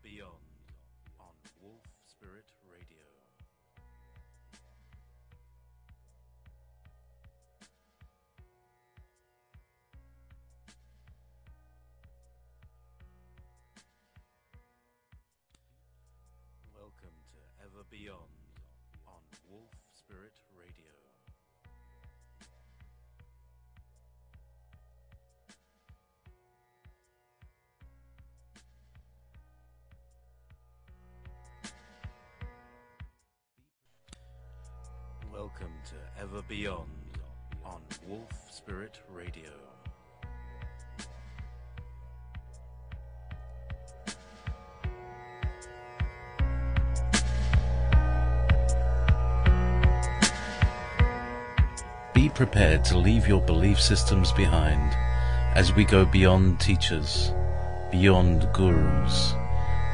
Beyond on Wolf Spirit Radio. Welcome to Ever Beyond on Wolf Spirit Radio. Welcome to Ever Beyond on Wolf Spirit Radio. Be prepared to leave your belief systems behind as we go beyond teachers, beyond gurus,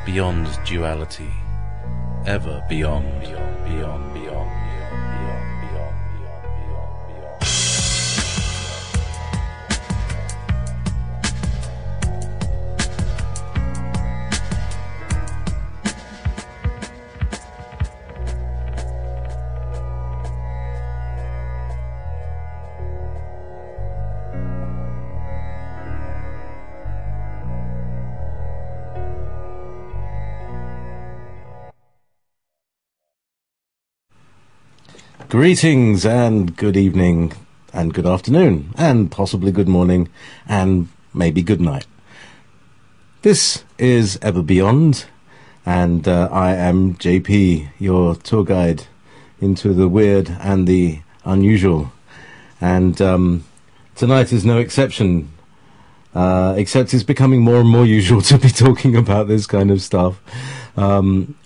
beyond duality, ever beyond, beyond, beyond, beyond. Greetings and good evening and good afternoon and possibly good morning and maybe good night. This is Ever Beyond and I am JayPee, your tour guide into the weird and the unusual. And tonight is no exception, except it's becoming more and more usual to be talking about this kind of stuff.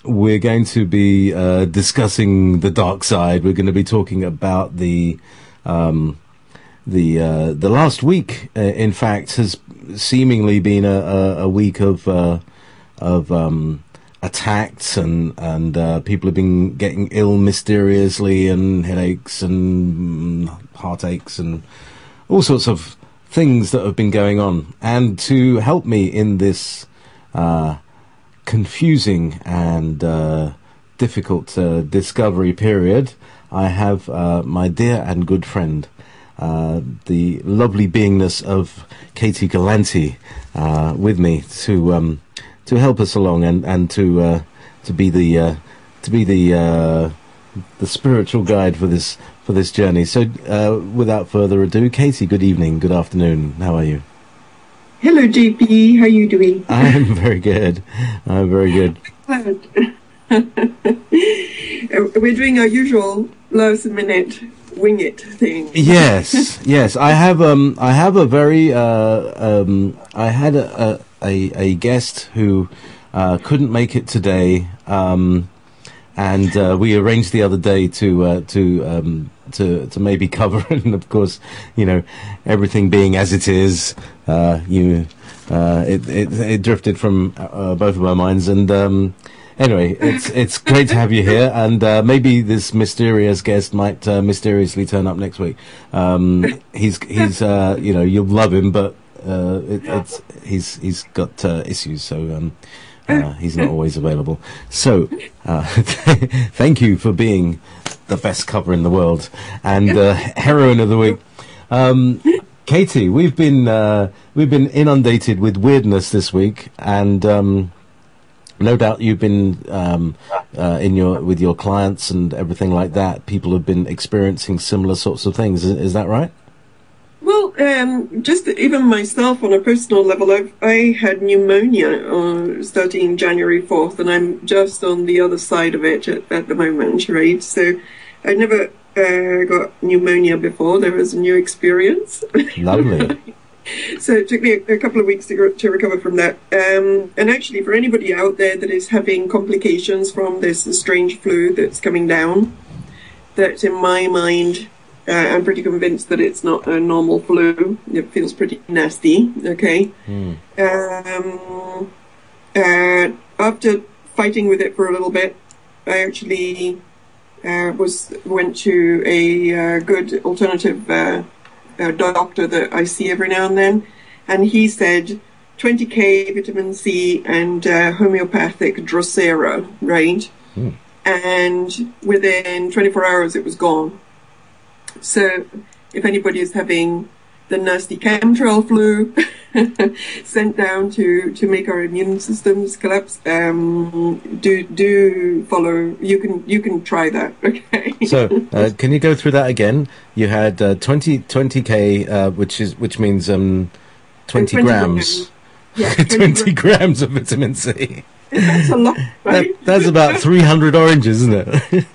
We're going to be discussing the dark side. We're going to be talking about the last week. In fact, has seemingly been a week of attacks and people have been getting ill mysteriously, and headaches and heartaches and all sorts of things that have been going on. And to help me in this confusing and difficult discovery period, I have my dear and good friend, the lovely beingness of Katie Gallanti, with me to help us along and to be the spiritual guide for this journey. So without further ado, Katie, good evening, good afternoon. How are you? Hello, JayPee. How are you doing? I'm very good. I'm very good. We're doing our usual last minute wing it thing. Yes, yes. I have a very I had a guest who couldn't make it today, and we arranged the other day to maybe cover it. And of course, you know, everything being as it is, it drifted from both of our minds. And anyway, it's great to have you here. And maybe this mysterious guest might mysteriously turn up next week. He's you know, you'll love him, but he's got issues, so he's not always available. So thank you for being the best cover in the world and heroine of the week. Katie, we've been inundated with weirdness this week, and no doubt you've been with your clients and everything like that. People have been experiencing similar sorts of things. Is that right? Well, just even myself on a personal level, I had pneumonia starting January 4th, and I'm just on the other side of it at the moment, right? So I never got pneumonia before. There was a new experience. Lovely. So it took me a couple of weeks to recover from that. And actually, for anybody out there that is having complications from this strange flu that's coming down, that in my mind, I'm pretty convinced that it's not a normal flu. It feels pretty nasty, okay? After fighting with it for a little bit, I actually went to a good alternative doctor that I see every now and then, and he said 20K vitamin C and homeopathic Drosera, right? Mm. And within 24 hours, it was gone. So if anybody is having the nasty chemtrail flu sent down to make our immune systems collapse, do follow. You can try that. Okay. So can you go through that again? You had 20K, which means 20 grams. Yeah, 20 grams of vitamin C. That's a lot, right? That's about 300 oranges, isn't it?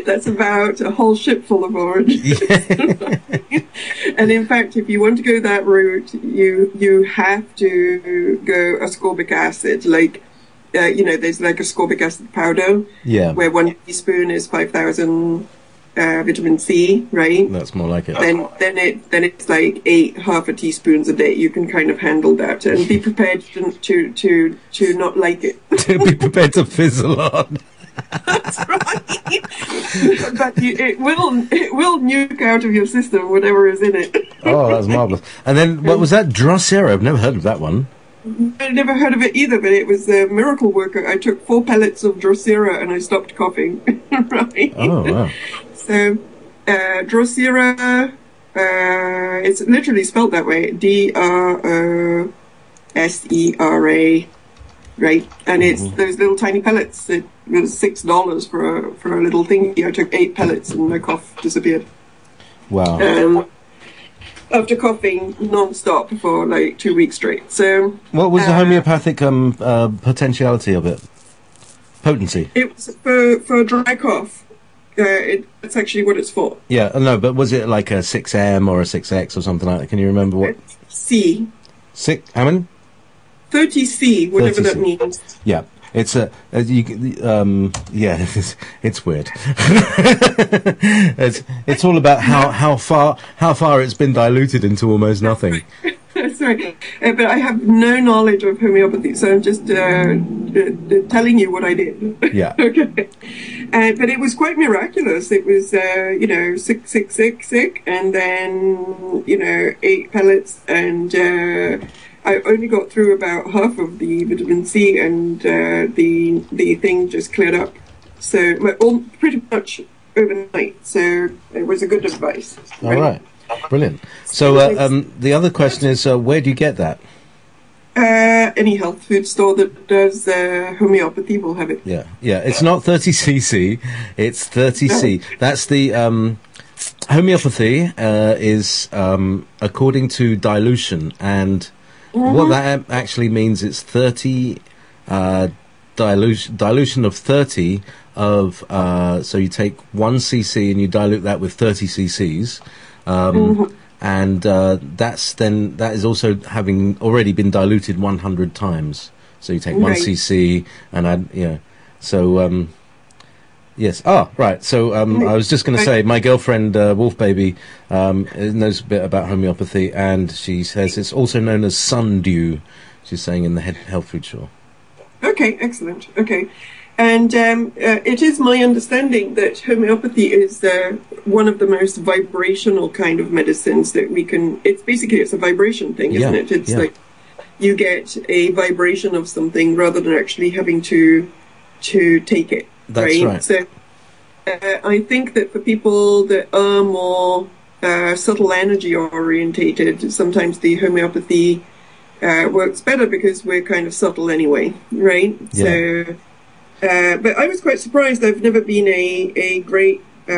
That's about a whole ship full of oranges. Yeah. And in fact, if you want to go that route, you have to go ascorbic acid. Like, there's like ascorbic acid powder, where 1 teaspoon is 5,000 vitamin C, right? That's more like it. Then it's like half a teaspoons a day. You can kind of handle that, and be prepared to not like it. Be prepared to fizzle on. That's right. But it will nuke out of your system whatever is in it. Oh, that's marvelous. And then what was that? Drosera? I've never heard of that one. I'd never heard of it either, but it was a miracle worker. I took 4 pellets of Drosera and I stopped coughing. Right. Oh wow. So Drosera, it's literally spelled that way. Drosera. Right, and it's those little tiny pellets. It was $6 for a little thingy. I took 8 pellets and my cough disappeared. Wow. After coughing non-stop for like 2 weeks straight. So what was the homeopathic potentiality of it? Potency? It was for dry cough. That's actually what it's for. Yeah, no, but was it like a 6M or a 6X or something like that? Can you remember what? C. How many? 30C, whatever 30C. that means. Yeah, it's it's weird. it's all about how far it's been diluted into almost nothing. Sorry, but I have no knowledge of homeopathy, so I'm just telling you what I did. Yeah. Okay. But it was quite miraculous. It was, sick, and then 8 pellets, and I only got through about half of the vitamin C, and the thing just cleared up. So pretty much overnight. So it was a good advice. All right. Brilliant. So the other question is, where do you get that? Any health food store that does homeopathy will have it. Yeah. It's not 30cc. It's 30c. No. That's the homeopathy is according to dilution, and what that actually means, it's 30 dilution of 30 of so you take 1 cc and you dilute that with 30 cc's. And that is also having already been diluted 100 times. So you take 1 cc and add, So yes. Right. So I was just going to say, my girlfriend Wolf Baby knows a bit about homeopathy, and she says it's also known as sundew. She's saying in the health food store. Okay, excellent. Okay. And it is my understanding that homeopathy is one of the most vibrational kind of medicines that we can. It's a vibration thing, isn't it? It's like you get a vibration of something rather than actually having to take it. That's right. So I think that for people that are more subtle energy orientated, sometimes the homeopathy works better because we're kind of subtle anyway, right? Yeah. So. But I was quite surprised. I've never been a great, I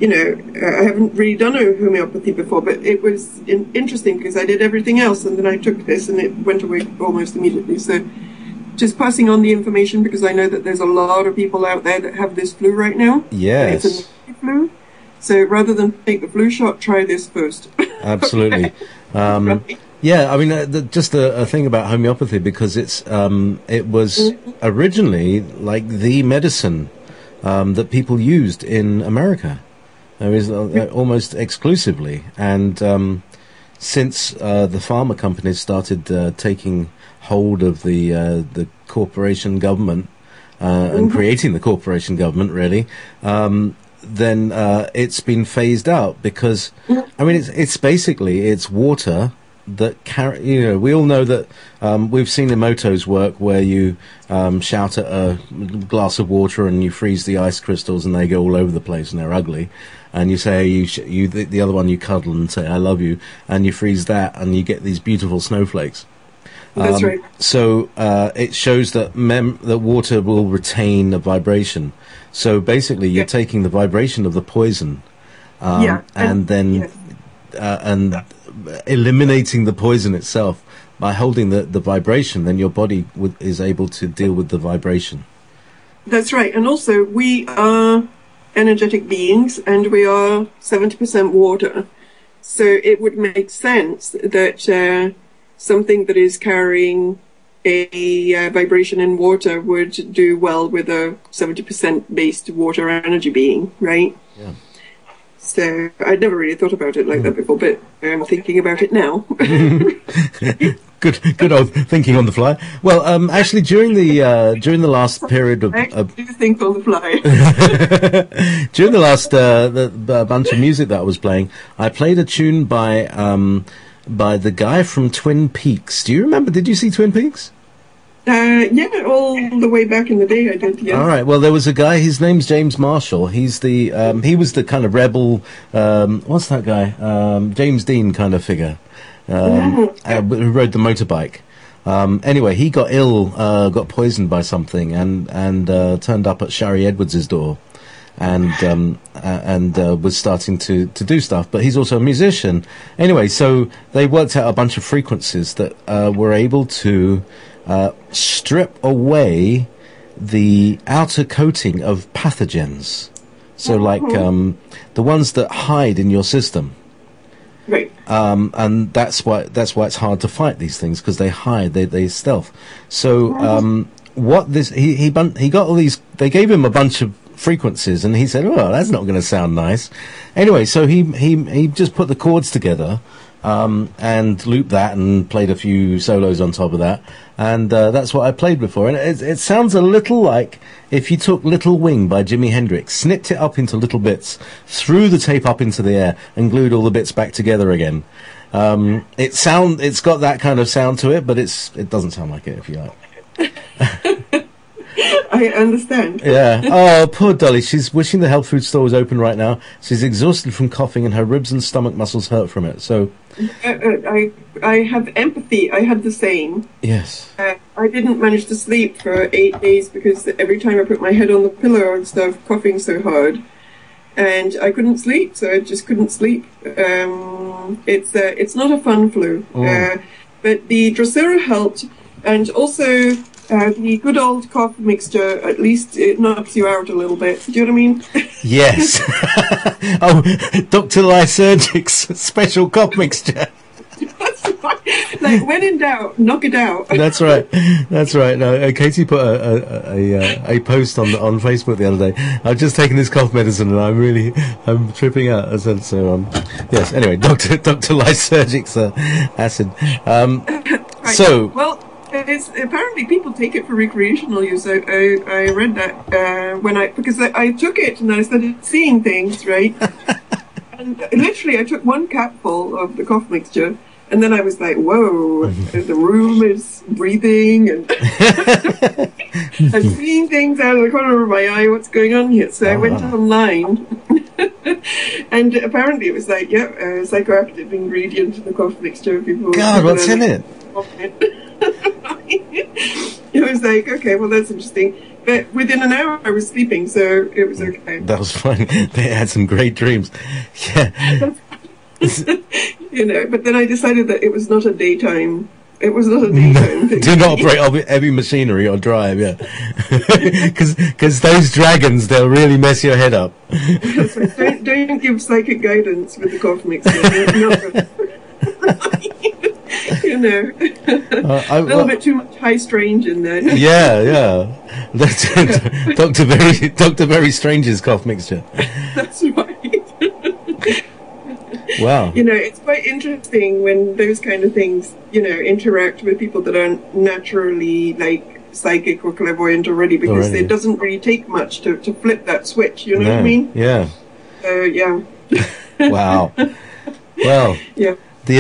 haven't really done a homeopathy before, but it was interesting because I did everything else and then I took this and it went away almost immediately. So just passing on the information, because I know that there's a lot of people out there that have this flu right now. Yes. It's a flu. So rather than take the flu shot, try this first. Absolutely. Right. Yeah, I mean, just a thing about homeopathy, because it was originally like the medicine that people used in America. There is almost exclusively, and since the pharma companies started taking hold of the corporation government and creating the corporation government, really. Then it's been phased out because, I mean, it's basically water that carry. You know, we all know that we've seen Emoto's work where you shout at a glass of water and you freeze the ice crystals and they go all over the place and they're ugly. And you say the other one you cuddle and say I love you, and you freeze that and you get these beautiful snowflakes. That's right. So it shows that that water will retain a vibration. So basically, you're taking the vibration of the poison, and then and eliminating the poison itself by holding the vibration. Then your body is able to deal with the vibration. That's right. And also, we are energetic beings, and we are 70% water. So it would make sense that something that is carrying a vibration in water would do well with a 70% based water energy being, right? Yeah. So I'd never really thought about it like that before, but I'm thinking about it now. Good old thinking on the fly. Well, actually, during the last period of, I do think on the fly. during the last the bunch of music that I was playing, I played a tune by the guy from Twin Peaks. Do you remember? Did you see Twin Peaks? Yeah, all the way back in the day I did, yes. All right. Well, there was a guy, his name's James Marshall. He's the, he was the kind of rebel, what's that guy? James Dean kind of figure, who rode the motorbike. Anyway, he got ill, got poisoned by something and turned up at Shari Edwards' door. And was starting to do stuff, but he's also a musician. Anyway, so they worked out a bunch of frequencies that were able to strip away the outer coating of pathogens. So, like the ones that hide in your system. Right. And that's why it's hard to fight these things, because they hide, they stealth. So what this he got all these. They gave him a bunch of frequencies, and he said, "Oh, that's not going to sound nice." Anyway, so he just put the chords together and looped that and played a few solos on top of that, and that's what I played before. And it sounds a little like if you took Little Wing by Jimi Hendrix, snipped it up into little bits, threw the tape up into the air, and glued all the bits back together again. It's got that kind of sound to it, but it doesn't sound like it, if you like. I understand. Yeah. Oh, poor Dolly. She's wishing the health food store was open right now. She's exhausted from coughing, and her ribs and stomach muscles hurt from it. So, I have empathy. I had the same. Yes. I didn't manage to sleep for 8 days because every time I put my head on the pillow, I'd start coughing so hard, and I couldn't sleep. So I just couldn't sleep. It's not a fun flu, but the Drosera helped, and also. The good old cough mixture, at least it knocks you out a little bit. Do you know what I mean? Yes. Oh, Dr. Lysergic's special cough mixture. That's right. Like, when in doubt, knock it out. That's right. That's right. No, Katie put a post on Facebook the other day. I've just taken this cough medicine and I'm tripping out. I said, so, yes, anyway, Dr. Lysergic's acid. Right. So... Well, apparently people take it for recreational use. I read that because I took it and I started seeing things, right? And literally I took one capful of the cough mixture, and then I was like, whoa, the room is breathing, and I'm seeing things out of the corner of my eye. What's going on here? So I went online, and apparently it was like, psychoactive ingredient in the cough mixture. God, what's in it? It was like, okay, well, that's interesting. But within an hour, I was sleeping, so it was okay. That was fun. They had some great dreams. Yeah. But then I decided that it was not a daytime. It was not a daytime thing. Do not operate heavy machinery or drive, yeah. Because those dragons, they'll really mess your head up. So don't give psychic guidance with the cough mixer. A little bit too much high strange in there. Yeah. That's Dr. Very Strange's cough mixture. That's right. Wow. It's quite interesting when those kind of things, interact with people that aren't naturally like psychic or clairvoyant already, because it doesn't really take much to flip that switch, you know what I mean? Yeah. Yeah. Wow. Well, yeah. The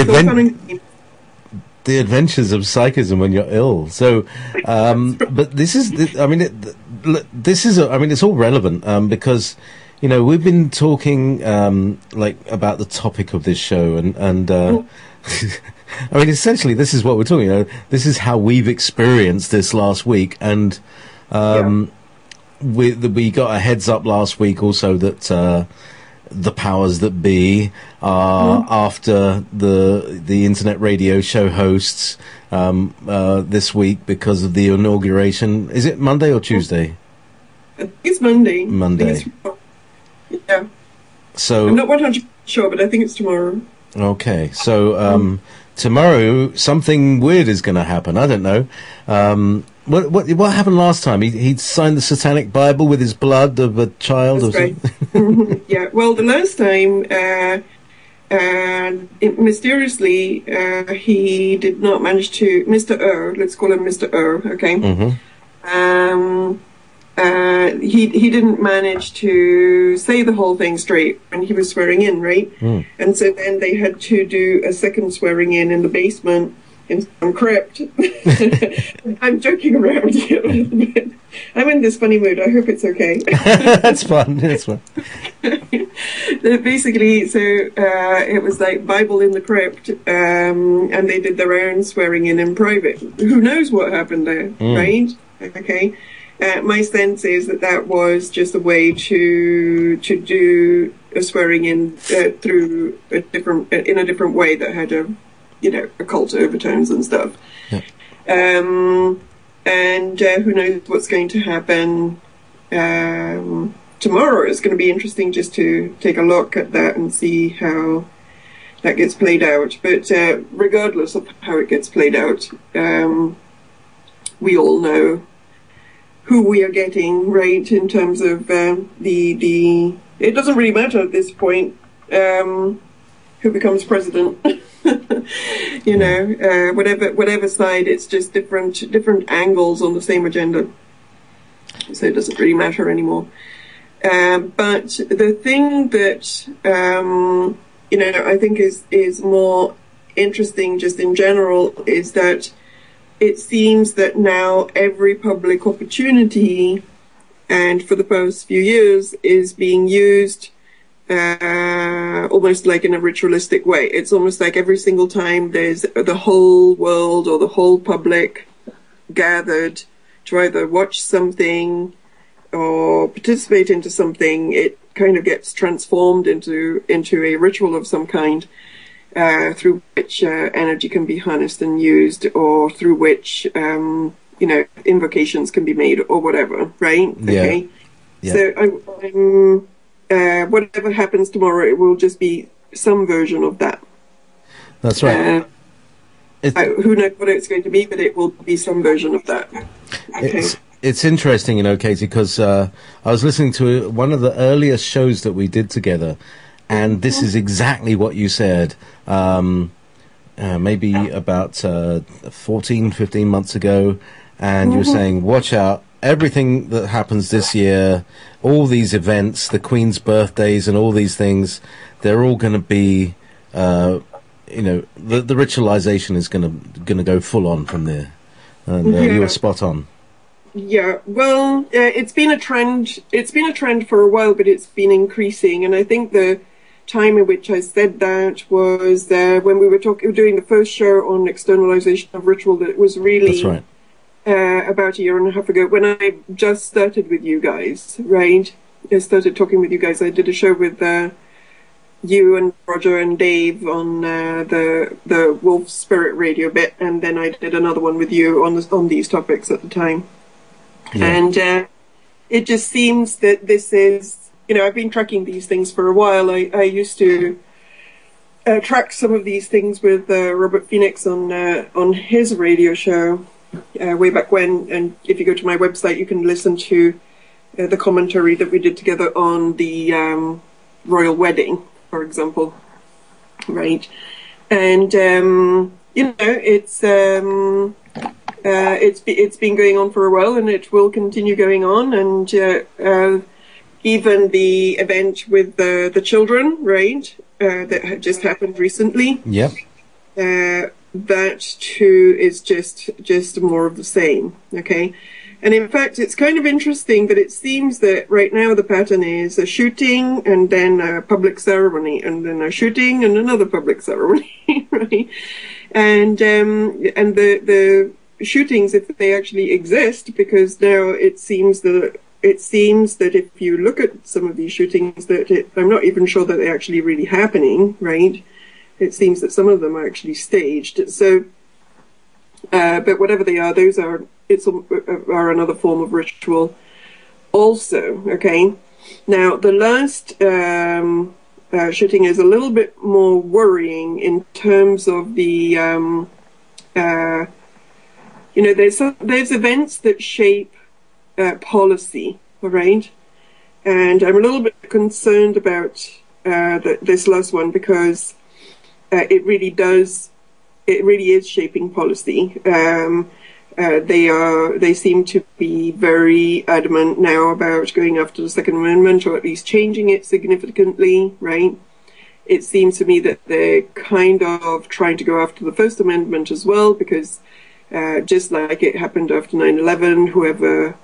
the adventures of psychism when you're ill. So, but this is, this is, it's all relevant because, we've been talking about the topic of this show, and essentially, this is what we're talking. This is how we've experienced this last week, and we got a heads up last week also that the powers that be are after the internet radio show hosts this week because of the inauguration. Is it Monday or Tuesday? I think it's Monday. Monday. Yeah. So I'm not 100% sure, but I think it's tomorrow. Okay. So tomorrow something weird is going to happen. I don't know. What happened last time? He signed the Satanic Bible with his blood of a child. That's or right. something. Yeah. Well, the last time, mysteriously, he did not manage to. Mr. O, let's call him Mr. O. Okay. He didn't manage to say the whole thing straight when he was swearing in, right? And so then they had to do a second swearing in the basement in some crypt. I'm joking around here a little bit. I'm in this funny mood. I hope it's okay. That's fun. That's fun. Basically, so it was like Bible in the crypt, and they did their own swearing in private. Who knows what happened there, right? Okay. My sense is that was just a way to do a swearing in through a different way that had occult overtones and stuff. Yeah. And who knows what's going to happen tomorrow. It's going to be interesting just to take a look at that and see how that gets played out. But regardless of how it gets played out, we all know who we are getting, right, in terms of the it doesn't really matter at this point who becomes president. Whatever side, it's just different angles on the same agenda, so it doesn't really matter anymore. But the thing that I think is more interesting just in general is that it seems that now every public opportunity, and for the past few years, is being used almost like in a ritualistic way. It's almost like every single time there's the whole world or the whole public gathered to either watch something or participate into something, it kind of gets transformed into a ritual of some kind. Through which energy can be harnessed and used, or through which invocations can be made, or whatever, right? Yeah. Okay. Yeah. So whatever happens tomorrow, it will just be some version of that. That's right. Who knows what it's going to be, but it will be some version of that. Okay. It's interesting, Katie, because I was listening to one of the earliest shows that we did together. And this is exactly what you said, maybe about 14, 15 months ago. And you were saying, watch out, everything that happens this year, all these events, the Queen's birthdays and all these things, they're all going to be, the ritualization is going to go full on from there. And you were spot on. Yeah, well, it's been a trend. It's been a trend for a while, but it's been increasing. And I think the time in which I said that was when we were doing the first show on externalization of ritual. That was really That's right. About a year and a half ago, when I just started with you guys, right? I started talking with you guys. I did a show with you and Roger and Dave on the Wolf Spirit Radio bit, and then I did another one with you on these topics at the time. Yeah. And it just seems that this is, I've been tracking these things for a while. I used to track some of these things with Robert Phoenix on his radio show way back when. And if you go to my website, you can listen to the commentary that we did together on the royal wedding, for example. Right. And, it's been going on for a while, and it will continue going on. And even the event with the children, right, that had just happened recently. Yep. that too is just more of the same. Okay. And in fact, it's kind of interesting that it seems that right now the pattern is a shooting and then a public ceremony and then a shooting and another public ceremony, right? And the shootings, if they actually exist, because now it seems that if you look at some of these shootings, I'm not even sure that they're actually really happening, right? It seems that some of them are actually staged. So, but whatever they are, those are another form of ritual also, okay? Now, the last shooting is a little bit more worrying in terms of the, there's events that shape policy, all right? And I'm a little bit concerned about this last one because it really is shaping policy. They seem to be very adamant now about going after the Second Amendment, or at least changing it significantly, right? It seems to me that they're kind of trying to go after the First Amendment as well, because just like it happened after 9/11, whoever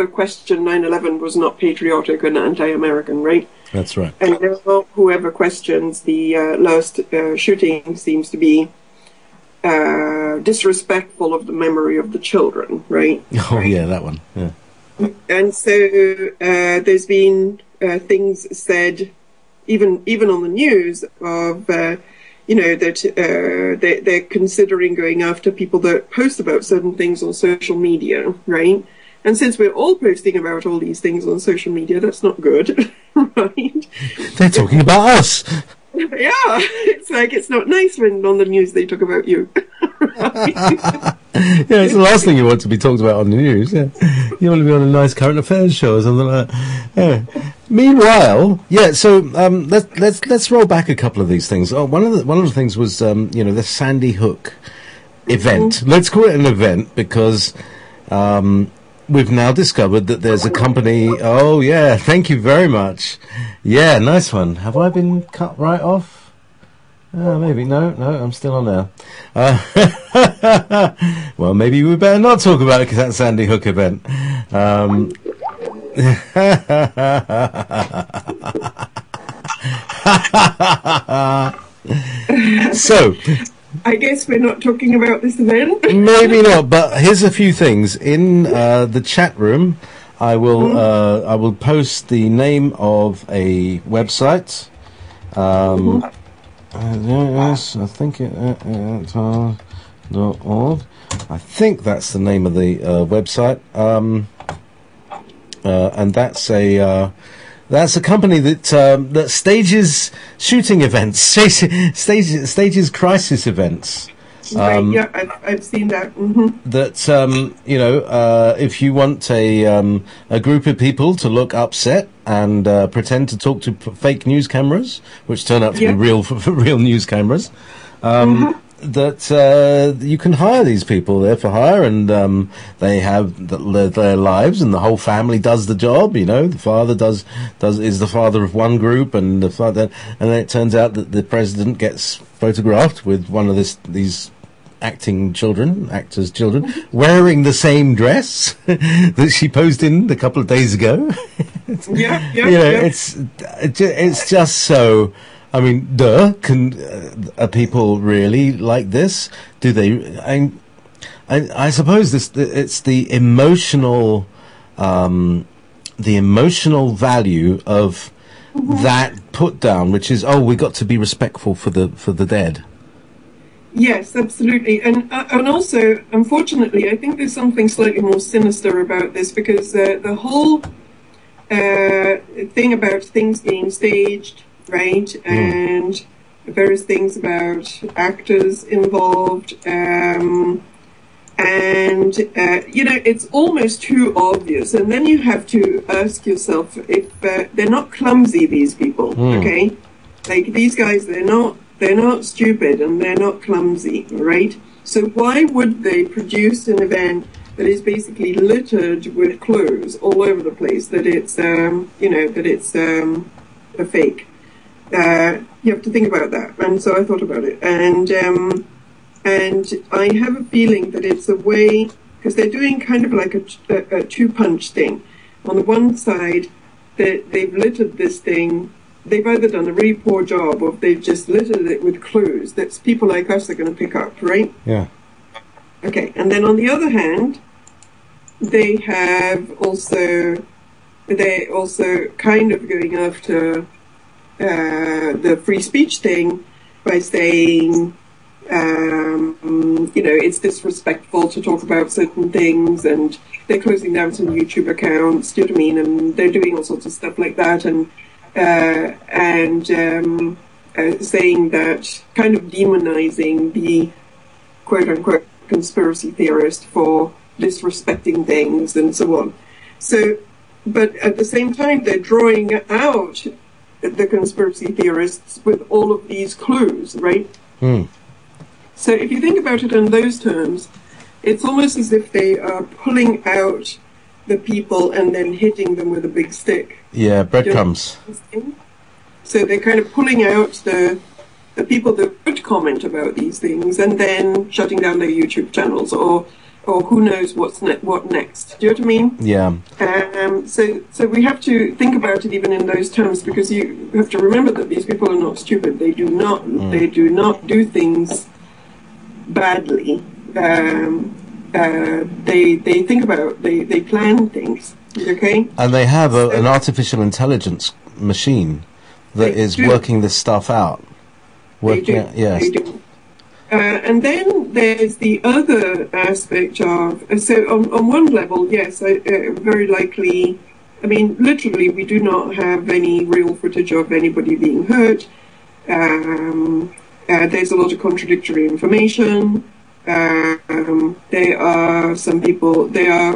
questioned 9/11 was not patriotic and anti-American, right? That's right. And now whoever questions the last shooting seems to be disrespectful of the memory of the children, right? Oh, yeah, that one. Yeah. And so there's been things said, even on the news, of that they're considering going after people that post about certain things on social media, right? And since we're all posting about all these things on social media, that's not good, right? They're talking about us. Yeah, it's like it's not nice when on the news they talk about you. Yeah, it's the last thing you want to be talked about on the news. Yeah. You want to be on a nice current affairs show or something like that. Yeah. Meanwhile, yeah. So let's roll back a couple of these things. Oh, one of the things was the Sandy Hook event. Mm-hmm. Let's call it an event because we've now discovered that there's a company. Oh yeah, thank you very much. Yeah, nice one. Have I been cut right off? Maybe. No, I'm still on there. Well, maybe we better not talk about that Sandy Hook event. So, I guess we're not talking about this event. Maybe not, but here's a few things. In the chat room, I will post the name of a website. Yes, I think .org. I think that's the name of the website, and that's a company that stages shooting events, stages crisis events. Yeah, I've seen that. Mm-hmm. That if you want a group of people to look upset and pretend to talk to fake news cameras, which turn out to be real news cameras, that you can hire these people. They're for hire, and they have their lives, and the whole family does the job. The father is the father of one group, and the father, and then it turns out that the president gets photographed with one of these actors' children, wearing the same dress that she posed in a couple of days ago. It's just so. I mean, are people really like this? Do they? I suppose it's the emotional value of that put down, which is we got to be respectful for the dead. Yes, absolutely, and also, unfortunately, I think there's something slightly more sinister about this, because the whole thing about things being staged, right, and various things about actors involved, it's almost too obvious, and then you have to ask yourself if they're not clumsy, these people, okay? Like, these guys, they're not stupid and they're not clumsy, right? So why would they produce an event that is basically littered with clues all over the place that it's a fake? you have to think about that. And so I thought about it, and I have a feeling that it's a way, because they're doing kind of like a two-punch thing. On the one side, they've littered this thing. They've either done a really poor job, or they've just littered it with clues that people like us are going to pick up, right? Yeah. Okay, and then on the other hand, they're also kind of going after the free speech thing by saying, it's disrespectful to talk about certain things, and they're closing down some YouTube accounts, do you know what I mean? And they're doing all sorts of stuff like that, and saying that, kind of demonizing the quote-unquote conspiracy theorist for disrespecting things and so on. So, but at the same time, they're drawing out the conspiracy theorists with all of these clues, right? Mm. So if you think about it in those terms, it's almost as if they are pulling out the people and then hitting them with a big stick. Yeah, breadcrumbs. So they're kind of pulling out the people that would comment about these things and then shutting down their YouTube channels, or who knows what next. Do you know what I mean? Yeah. So we have to think about it even in those terms, because you have to remember that these people are not stupid. They do not do things badly. They think about, they plan things. Okay. And they have an artificial intelligence machine that is working this stuff out. Yes. They do. And then there's the other aspect of, so on one level, yes, very likely, I mean, literally, we do not have any real footage of anybody being hurt. There's a lot of contradictory information. There are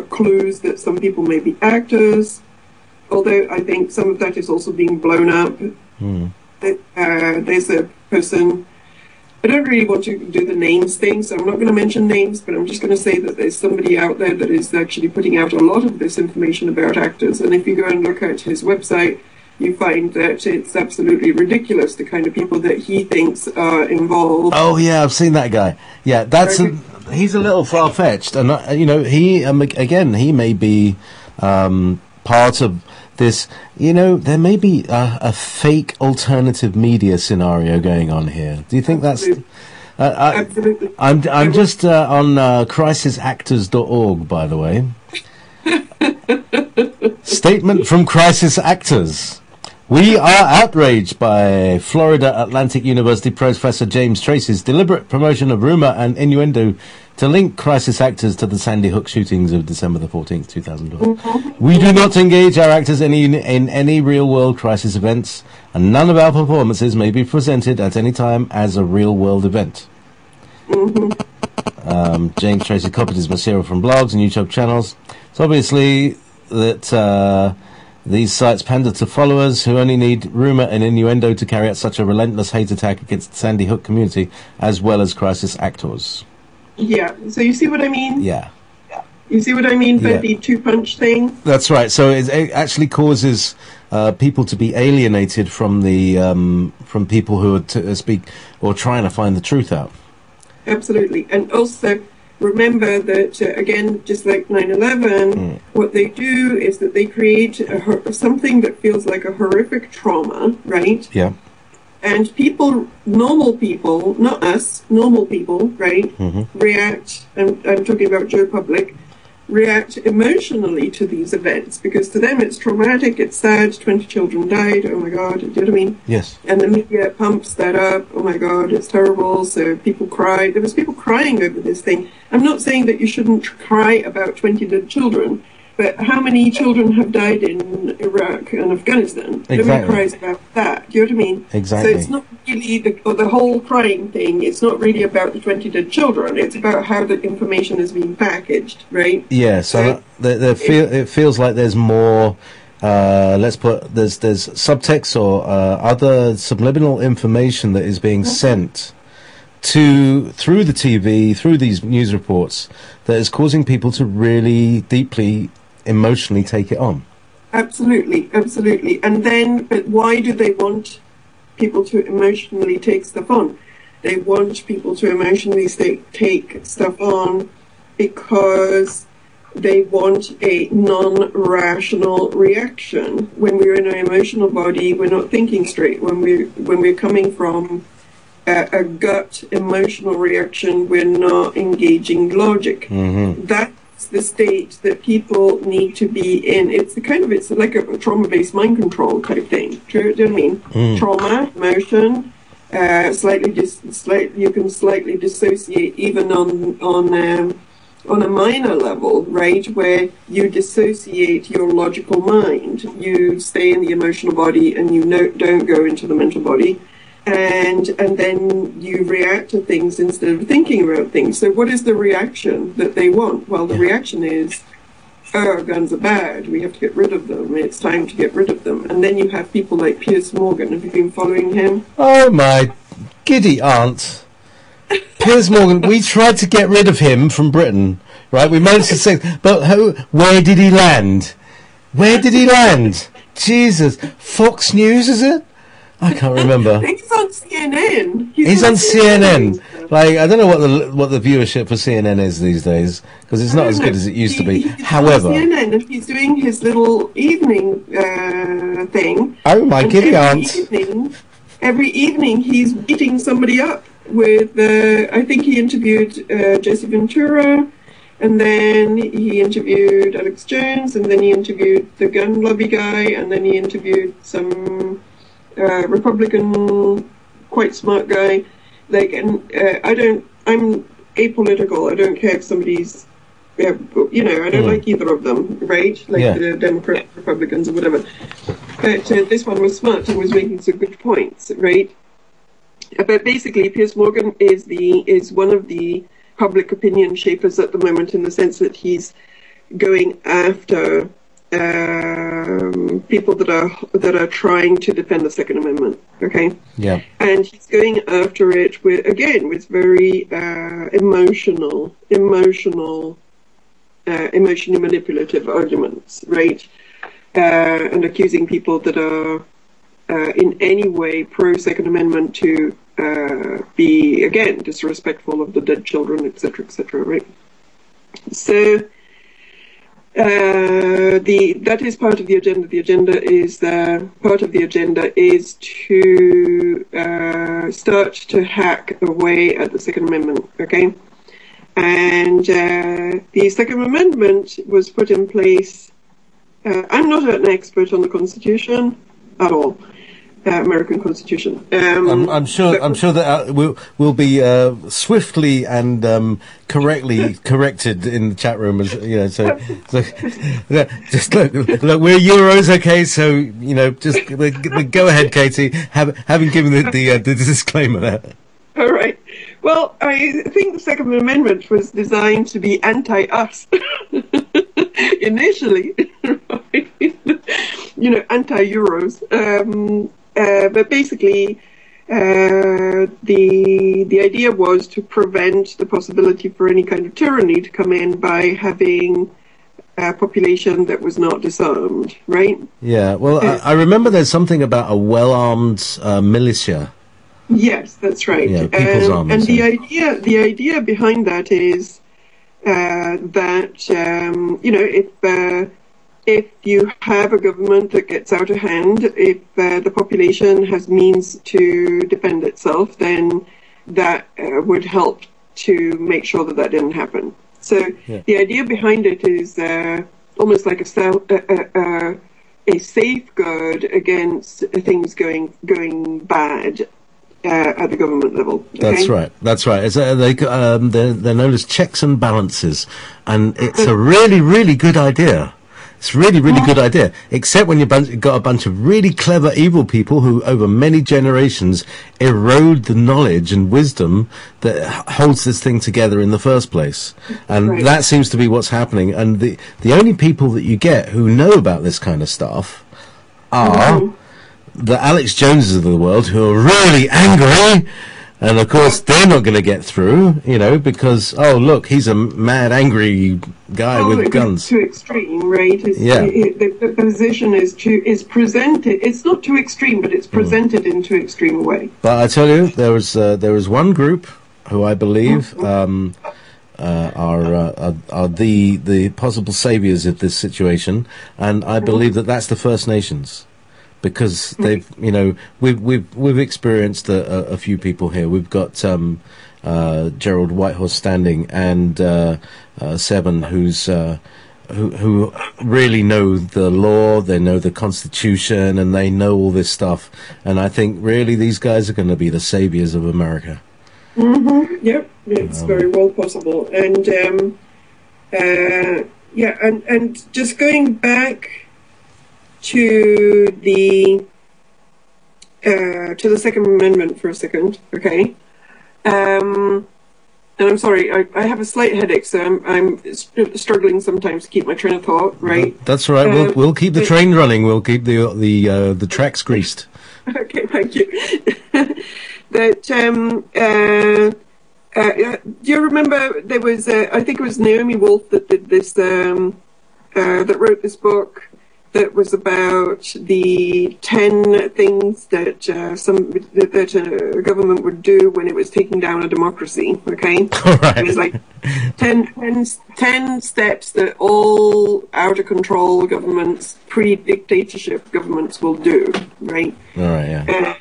clues that some people may be actors, although I think some of that is also being blown up. There's a person, I don't really want to do the names thing, so I'm not going to mention names, but I'm just going to say that there's somebody out there that is actually putting out a lot of this information about actors, and if you go and look at his website, you find that it's absolutely ridiculous, the kind of people that he thinks are involved. Oh yeah, I've seen that guy. Yeah, he's a little far-fetched, and he may be part of this. There may be a fake alternative media scenario going on here. Do you think that's? Absolutely. I'm just on crisisactors.org, by the way. Statement from Crisis Actors. We are outraged by Florida Atlantic University Professor James Tracy's deliberate promotion of rumor and innuendo to link crisis actors to the Sandy Hook shootings of December the 14th, 2012. We do not engage our actors in any real-world crisis events, and none of our performances may be presented at any time as a real-world event. James Tracy copied his material from blogs and YouTube channels. It's obviously that these sites pander to followers who only need rumour and innuendo to carry out such a relentless hate attack against the Sandy Hook community, as well as crisis actors. Yeah, so you see what I mean? Yeah. You see what I mean by the two-punch thing? That's right. So it actually causes people to be alienated from the from people who are speak or trying to find the truth out. Absolutely. And also, remember that, again, just like 9/11, what they do is that they create something that feels like a horrific trauma, right? Yeah. And people, normal people, not us, normal people, right, react, and I'm talking about Joe Public, react emotionally to these events, because to them it's traumatic, it's sad, 20 children died, oh my God, do you know what I mean? Yes. And the media pumps that up, oh my God, it's terrible, so people cry. There was people crying over this thing. I'm not saying that you shouldn't cry about 20 dead children, but how many children have died in Iraq and Afghanistan? Exactly. Nobody cries about that. Do you know what I mean? Exactly. So it's not really the whole crying thing. It's not really about the 20 dead children. It's about how the information is being packaged, right? Yeah. So it feels like there's more. There's subtext or other subliminal information that is being sent through the TV, through these news reports, that is causing people to really deeply emotionally take it on. Absolutely. And then, but why do they want people to emotionally take stuff on. They want people to emotionally take stuff on because they want a non-rational reaction. When we're in an emotional body, we're not thinking straight. When we're coming from a gut emotional reaction, we're not engaging logic. Mm-hmm. That's the state that people need to be in. It's like a trauma-based mind control type thing. Do you know what I mean? Trauma, emotion, you can slightly dissociate even on a minor level, right, where you dissociate your logical mind. You stay in the emotional body and you don't go into the mental body, and then you react to things instead of thinking about things. So what is the reaction that they want? Well, the reaction is, oh, guns are bad, we have to get rid of them, it's time to get rid of them. And then you have people like Piers Morgan. Have you been following him? Oh, my giddy aunt. Piers Morgan, we tried to get rid of him from Britain, right? We managed to say, but where did he land? Where did he land? Jesus. Fox News, is it? I can't remember. He's on CNN. He's on CNN. Like, I don't know what the viewership for CNN is these days, because it's not as good as it used to be. However, on CNN, and he's doing his little evening thing. Oh, my giddy aunt. Every evening he's beating somebody up with, I think he interviewed Jesse Ventura, and then he interviewed Alex Jones, and then he interviewed the gun lobby guy, and then he interviewed some Republican, quite smart guy. Like, and I'm apolitical. I don't care if somebody's, I don't like either of them, right? Like the Democrats, Republicans, or whatever. But this one was smart and was making some good points, right? But basically, Piers Morgan is one of the public opinion shapers at the moment, in the sense that he's going after people that are trying to defend the Second Amendment. Okay. Yeah. And he's going after it with very emotionally manipulative arguments, right? And accusing people that are in any way pro Second Amendment to be, again, disrespectful of the dead children, etc., right? So that is part of the agenda. The agenda is part of the agenda is to start to hack away at the Second Amendment. Okay, and the Second Amendment was put in place. I'm not an expert on the Constitution at all. American Constitution. I'm sure that we'll be swiftly and correctly corrected in the chat room, as you know. So just look, we're Euros, okay? So just go ahead, Katie. Having given the disclaimer there. All right. Well, I think the Second Amendment was designed to be anti-us initially, right? Anti-Euros. But basically, the idea was to prevent the possibility for any kind of tyranny to come in by having a population that was not disarmed, right? Yeah, well, I remember there's something about a well-armed militia. Yes, that's right. Yeah, people's army. And the idea behind that is that if you have a government that gets out of hand, if the population has means to defend itself, then that would help to make sure that didn't happen. So the idea behind it is almost like a safeguard against things going bad at the government level. Okay? That's right. It's, they're known as checks and balances, and it's a really, really good idea. It's really, really good idea, except when you've got a bunch of really clever evil people who, over many generations, erode the knowledge and wisdom that holds this thing together in the first place. And that seems to be what's happening. And the only people that you get who know about this kind of stuff are the Alex Joneses of the world, who are really angry And of course, they're not going to get through, because, oh, look, he's a mad, angry guy with guns. Too extreme, right? The position is presented. It's not too extreme, but it's presented in too extreme a way. But I tell you, there was one group who I believe are the possible saviors of this situation, and I believe that's the First Nations. Because they've, we've experienced a few people here. We've got Gerald Whitehorse Standing and Seven, who really know the law, they know the Constitution, and they know all this stuff. And I think really these guys are going to be the saviors of America. Mm-hmm. Yep, it's very well possible. And and just going back to the Second Amendment for a second, okay? And I'm sorry, I have a slight headache, so I'm struggling sometimes to keep my train of thought. Right? That's all right. We'll keep the train running. We'll keep the tracks greased. Okay, thank you. Do you remember there was I think it was Naomi Wolf that did this that wrote this book that was about the 10 things that a government would do when it was taking down a democracy, okay? All right. It was like 10 steps that all out-of-control governments, pre-dictatorship governments will do, right? All right, yeah. And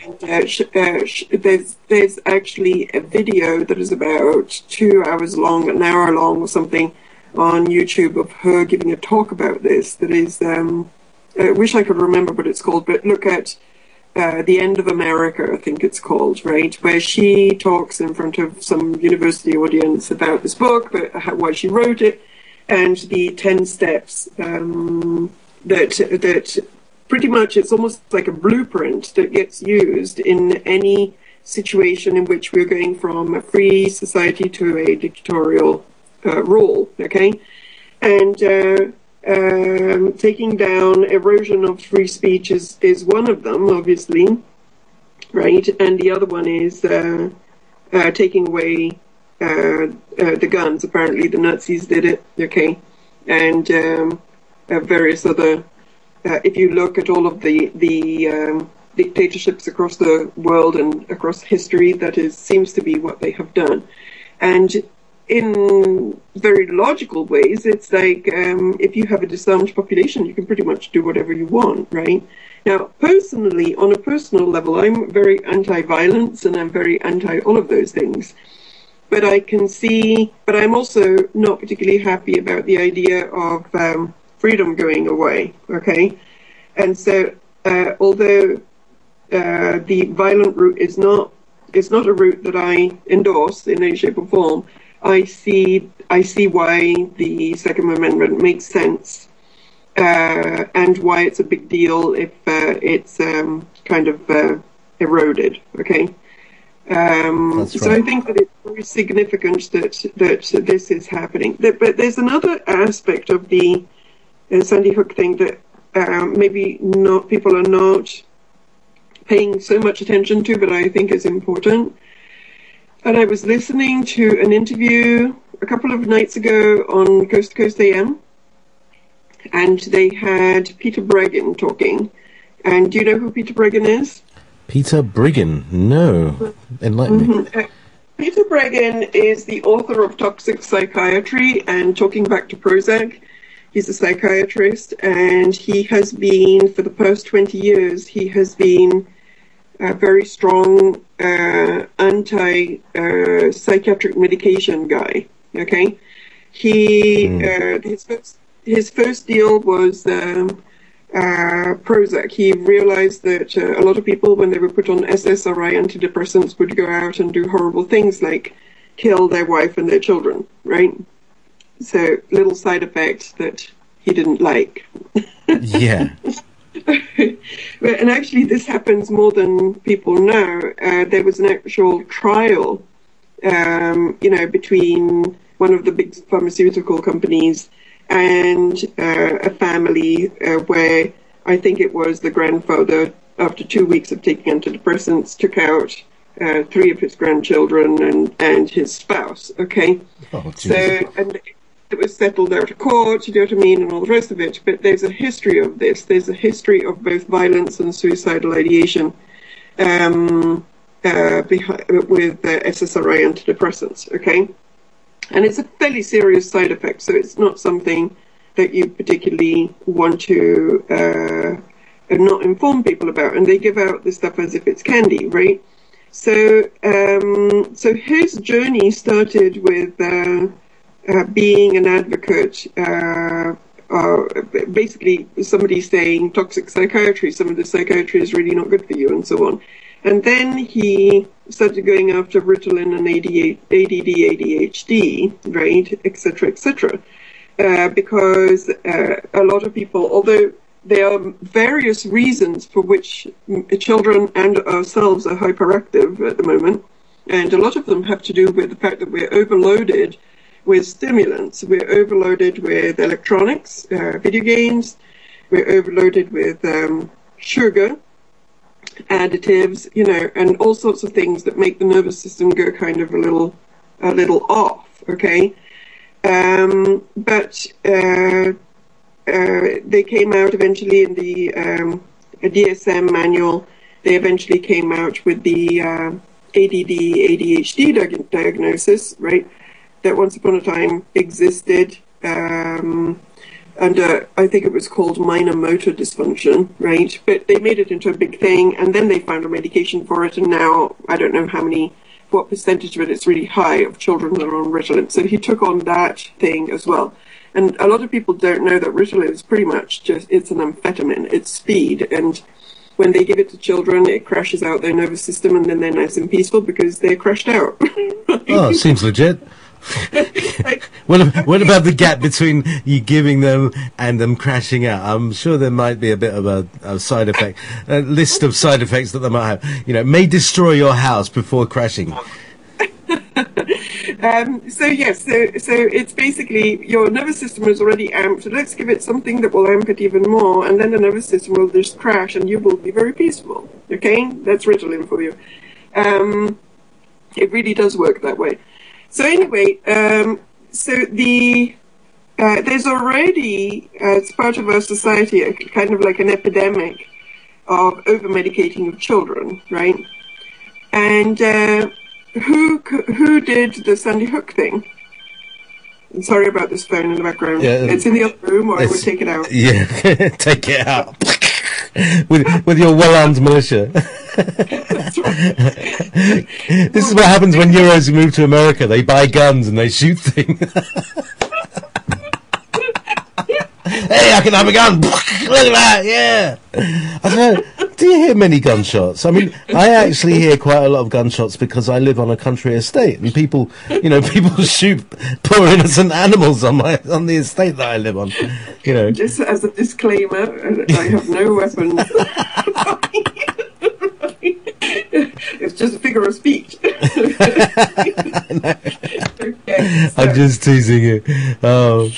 there's actually a video that is about 2 hours long, an hour long or something, on YouTube of her giving a talk about this that is... I wish I could remember what it's called, but look at The End of America, I think it's called, right? Where she talks in front of some university audience about this book, but why she wrote it, and the 10 steps that pretty much it's almost like a blueprint that gets used in any situation in which we're going from a free society to a dictatorial rule, okay? And taking down erosion of free speech is one of them, obviously, right? And the other one is taking away the guns. Apparently the Nazis did it, okay? And various other... if you look at all of the dictatorships across the world and across history, that seems to be what they have done. And in very logical ways, it's like if you have a disarmed population, you can pretty much do whatever you want, right? Now, personally, on a personal level, I'm very anti-violence and I'm very anti all of those things. But I can see, but I'm also not particularly happy about the idea of freedom going away, okay? And so, although the violent route is not a route that I endorse in any shape or form, I see why the Second Amendment makes sense, and why it's a big deal if it's kind of eroded. Okay, That's right. So I think that it's very significant that this is happening. But there's another aspect of the Sandy Hook thing that maybe not people are not paying so much attention to, but I think is important. And I was listening to an interview a couple of nights ago on Coast to Coast AM, and they had Peter Breggin talking. And do you know who Peter Breggin is? Peter Breggin? No. Enlighten me. Peter Breggin is the author of Toxic Psychiatry and Talking Back to Prozac. He's a psychiatrist, and he has been, for the past 20 years, he has been a very strong anti-psychiatric medication guy. Okay, his first deal was Prozac. He realized that a lot of people, when they were put on SSRI antidepressants, would go out and do horrible things like kill their wife and their children. Right. So little side effects that he didn't like. Yeah. And actually, this happens more than people know. There was an actual trial, between one of the big pharmaceutical companies and a family where I think it was the grandfather, after 2 weeks of taking antidepressants, took out three of his grandchildren, and his spouse. Okay, so and it was settled out of court. You know what I mean, and all the rest of it. But there's a history of this. There's a history of both violence and suicidal ideation with SSRI antidepressants. Okay, and it's a fairly serious side effect. So it's not something that you particularly want to not inform people about. And they give out this stuff as if it's candy, right? So so his journey started with being an advocate, basically somebody saying toxic psychiatry, some of the psychiatry is really not good for you, and so on. And then he started going after Ritalin and ADD, ADHD, right, etc., because a lot of people, although there are various reasons for which children and ourselves are hyperactive at the moment, and a lot of them have to do with the fact that we're overloaded with stimulants. We're overloaded with electronics, video games. We're overloaded with sugar, additives, you know, and all sorts of things that make the nervous system go kind of a little off. Okay, but they came out eventually in the DSM manual. They eventually came out with the ADD, ADHD diagnosis, right? That once upon a time existed under, I think it was called minor motor dysfunction, right? But they made it into a big thing, and then they found a medication for it, and now I don't know what percentage of it, it's really high, of children that are on Ritalin. So he took on that thing as well. And a lot of people don't know that Ritalin is pretty much it's an amphetamine, it's speed, and when they give it to children, it crashes out their nervous system, and then they're nice and peaceful because they're crashed out. Oh, seems legit. What about the gap between you giving them and them crashing out? I'm sure there might be a bit of a side effect, a list of side effects that they might have. You know, may destroy your house before crashing. So it's basically your nervous system is already amped. So let's give it something that will amp it even more, and then the nervous system will just crash, and you will be very peaceful. Okay, that's Ritalin for you. It really does work that way. So anyway, there's already, as part of our society, a kind of like an epidemic of over-medicating of children, right? And who did the Sandy Hook thing? I'm sorry about this phone in the background. Yeah, it's in the other room, or I would take it out. Yeah, take it out. with your well-armed militia. That's right. This is what happens when Euros move to America. They buy guns and they shoot things. Hey, I can have a gun. Look at that, yeah. I don't know. Do you hear many gunshots? I mean, I actually hear quite a lot of gunshots because I live on a country estate, and people shoot poor innocent animals on the estate that I live on. You know, just as a disclaimer, I have no weapons. It's just a figure of speech. No. Okay, so. I'm just teasing you. Oh,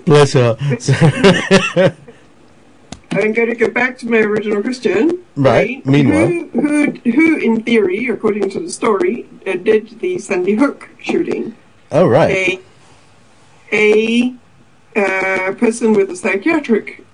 bless her. I'm going to go back to my original question. Right. Meanwhile, who, in theory, according to the story, did the Sandy Hook shooting? Oh, right. A person with a psychiatric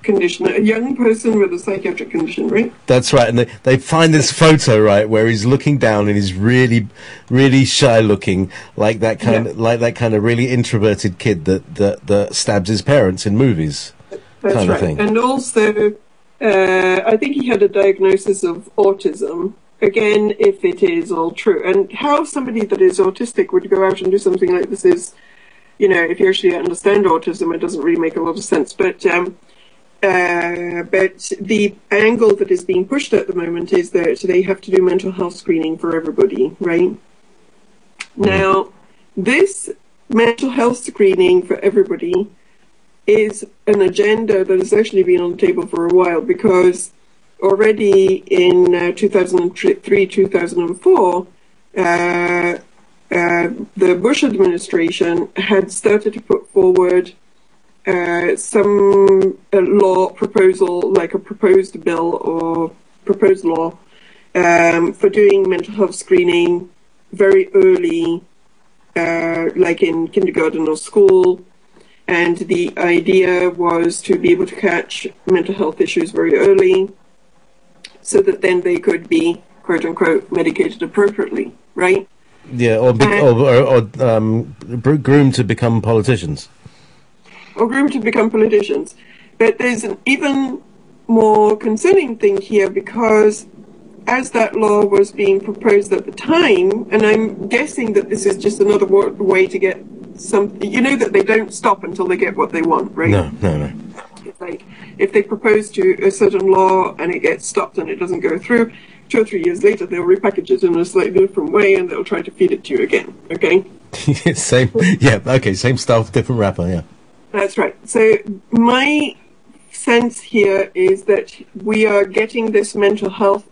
condition, a young person with a psychiatric condition, right? That's right, and they find this photo, right, where he's looking down and he's really, really shy looking, like that kind of really introverted kid that stabs his parents in movies. That's kind right. Of thing. And also, I think he had a diagnosis of autism. Again, if it is all true, and how somebody that is autistic would go out and do something like this is, if you actually understand autism, it doesn't really make a lot of sense. But the angle that is being pushed at the moment is that they have to do mental health screening for everybody, right? Now, this mental health screening for everybody is an agenda that has actually been on the table for a while, because already in 2003, 2004, the Bush administration had started to put forward some law proposal, like a proposed bill or proposed law, for doing mental health screening very early, like in kindergarten or school. And the idea was to be able to catch mental health issues very early so that then they could be, quote unquote, medicated appropriately, right? Yeah, or groomed to become politicians. Or groomed to become politicians. But there's an even more concerning thing here, because as that law was being proposed at the time, and I'm guessing that this is just another way to get something, you know, that they don't stop until they get what they want, right? No. It's like if they propose to a certain law and it gets stopped and it doesn't go through, 2 or 3 years later they'll repackage it in a slightly different way and they'll try to feed it to you again, okay? Same stuff, different wrapper, yeah. That's right. So my sense here is that we are getting this mental health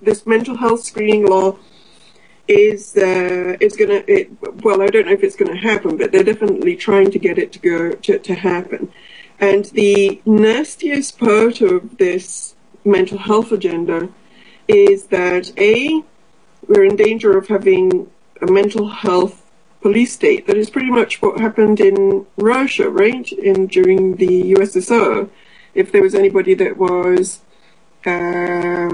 screening law is well, I don't know if it's going to happen, but they're definitely trying to get it to happen. And the nastiest part of this mental health agenda is that we're in danger of having a mental health police state. That is pretty much what happened in Russia, right? During the USSR. If there was anybody that was, a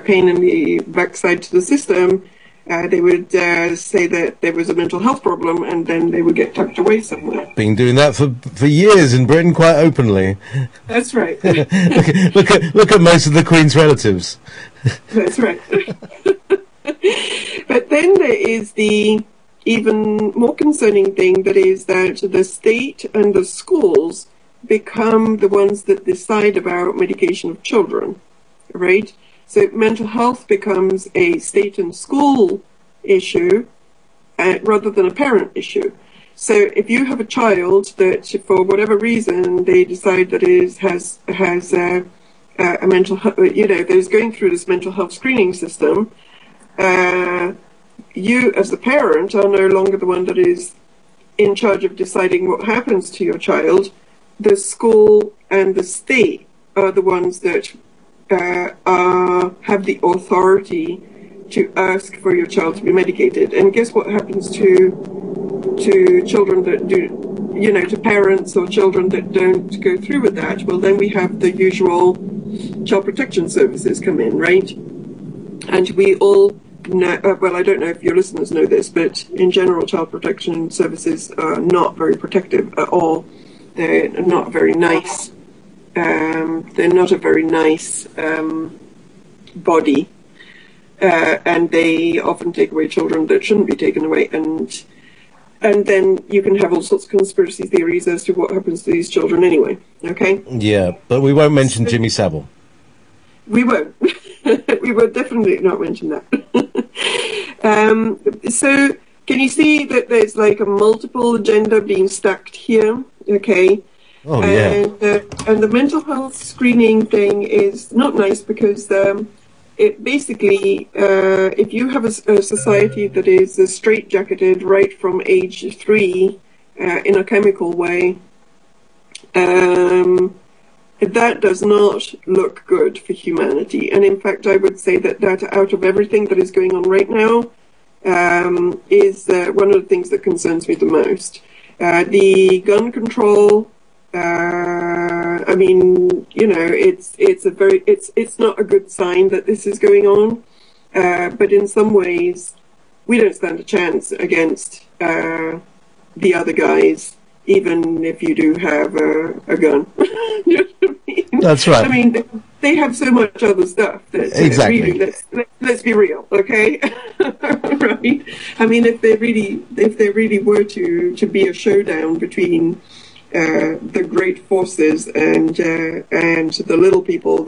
pain in the backside to the system, they would say that there was a mental health problem, and then they would get tucked away somewhere. Been doing that for years in Britain, quite openly. That's right. look at most of the Queen's relatives. That's right. But then there is the even more concerning thing, that is that the state and the schools become the ones that decide about medication of children, right? So mental health becomes a state and school issue rather than a parent issue. So if you have a child that, for whatever reason, they decide that has a mental health, that is going through this mental health screening system, you as the parent are no longer the one that is in charge of deciding what happens to your child. The school and the state are the ones that have the authority to ask for your child to be medicated. And guess what happens to children that do, to parents or children that don't go through with that? Well, then we have the usual child protection services come in, right? And we all know, well, I don't know if your listeners know this, but in general, child protection services are not very protective at all. They're not very nice. They're not a very nice body, and they often take away children that shouldn't be taken away. And then you can have all sorts of conspiracy theories as to what happens to these children anyway. Okay? Yeah, but we won't mention Jimmy Savile. We won't. We will definitely not mention that. So can you see that there's like a multiple agenda being stacked here? Okay. Oh, yeah. And the mental health screening thing is not nice because it basically, if you have a society that is straitjacketed right from age 3 in a chemical way, that does not look good for humanity. And in fact, I would say that out of everything that is going on right now, is one of the things that concerns me the most. The gun control, I mean, it's not a good sign that this is going on, but in some ways, we don't stand a chance against the other guys, even if you do have a gun. You know what I mean? That's right. I mean, they have so much other stuff that exactly. Really, let's be real, okay? Right? I mean, if there really were to be a showdown between the great forces and the little people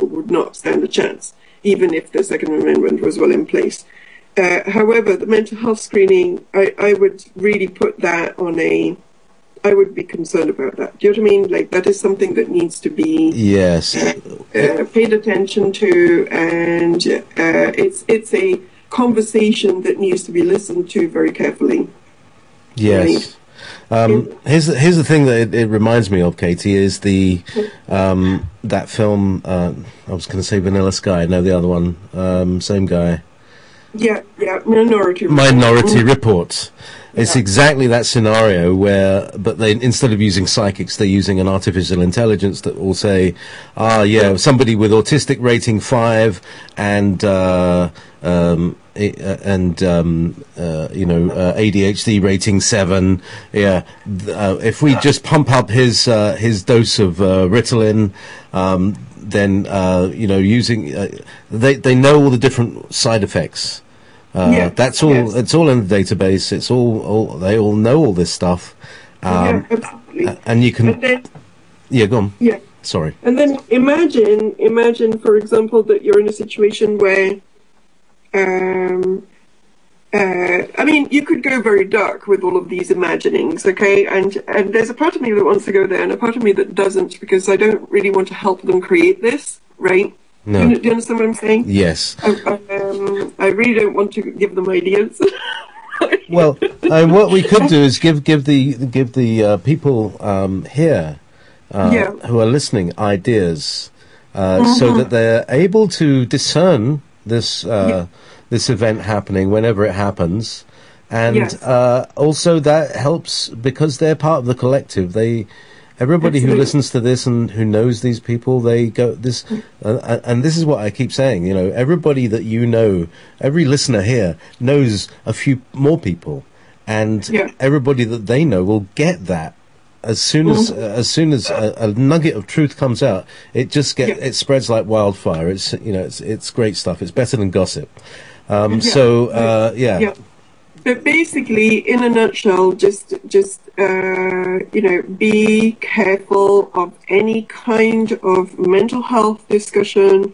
would not stand a chance, even if the Second Amendment was well in place. However, the mental health screening, I would really put that on I would be concerned about that. Do you know what I mean? Like, that is something that needs to be paid attention to, and it's a conversation that needs to be listened to very carefully. Yes. Right? Here's the thing that it reminds me of, Katie, is the that film. I was going to say Vanilla Sky. No, the other one. Same guy. Yeah, Minority Report. Minority Report. It's exactly that scenario where, but they, instead of using psychics, they're using an artificial intelligence that will say, somebody with autistic rating 5 and ADHD rating 7. Yeah, if we just pump up his dose of Ritalin, then using they know all the different side effects. That's all. Yes. It's all in the database. It's all they all know all this stuff. Absolutely. And you can. Go on. Yeah. Sorry. And then imagine, for example, that you're in a situation where, you could go very dark with all of these imaginings, okay? And there's a part of me that wants to go there, and a part of me that doesn't, because I don't really want to help them create this, right? No. Do you understand what I'm saying? Yes. I really don't want to give them ideas. Well, what we could do is give the people here who are listening ideas, so that they're able to discern this this event happening whenever it happens, and also that helps because they're part of the collective. Everybody Absolutely. Who listens to this and who knows these people, they go this, and this is what I keep saying. Everybody that every listener here knows a few more people, and everybody that they know will get that as soon as a nugget of truth comes out. It just it spreads like wildfire. It's great stuff. It's better than gossip. But basically, in a nutshell, just be careful of any kind of mental health discussion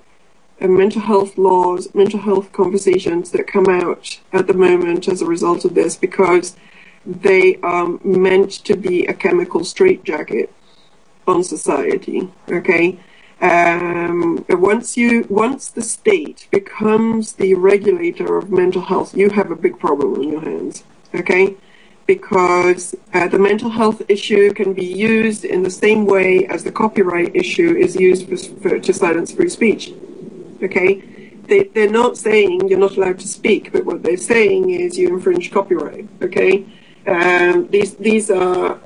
and mental health laws, mental health conversations that come out at the moment as a result of this, because they are meant to be a chemical straitjacket on society. Okay. Once the state becomes the regulator of mental health, you have a big problem on your hands, okay? Because the mental health issue can be used in the same way as the copyright issue is used to silence free speech, okay? They're not saying you're not allowed to speak, but what they're saying is you infringe copyright, okay? These are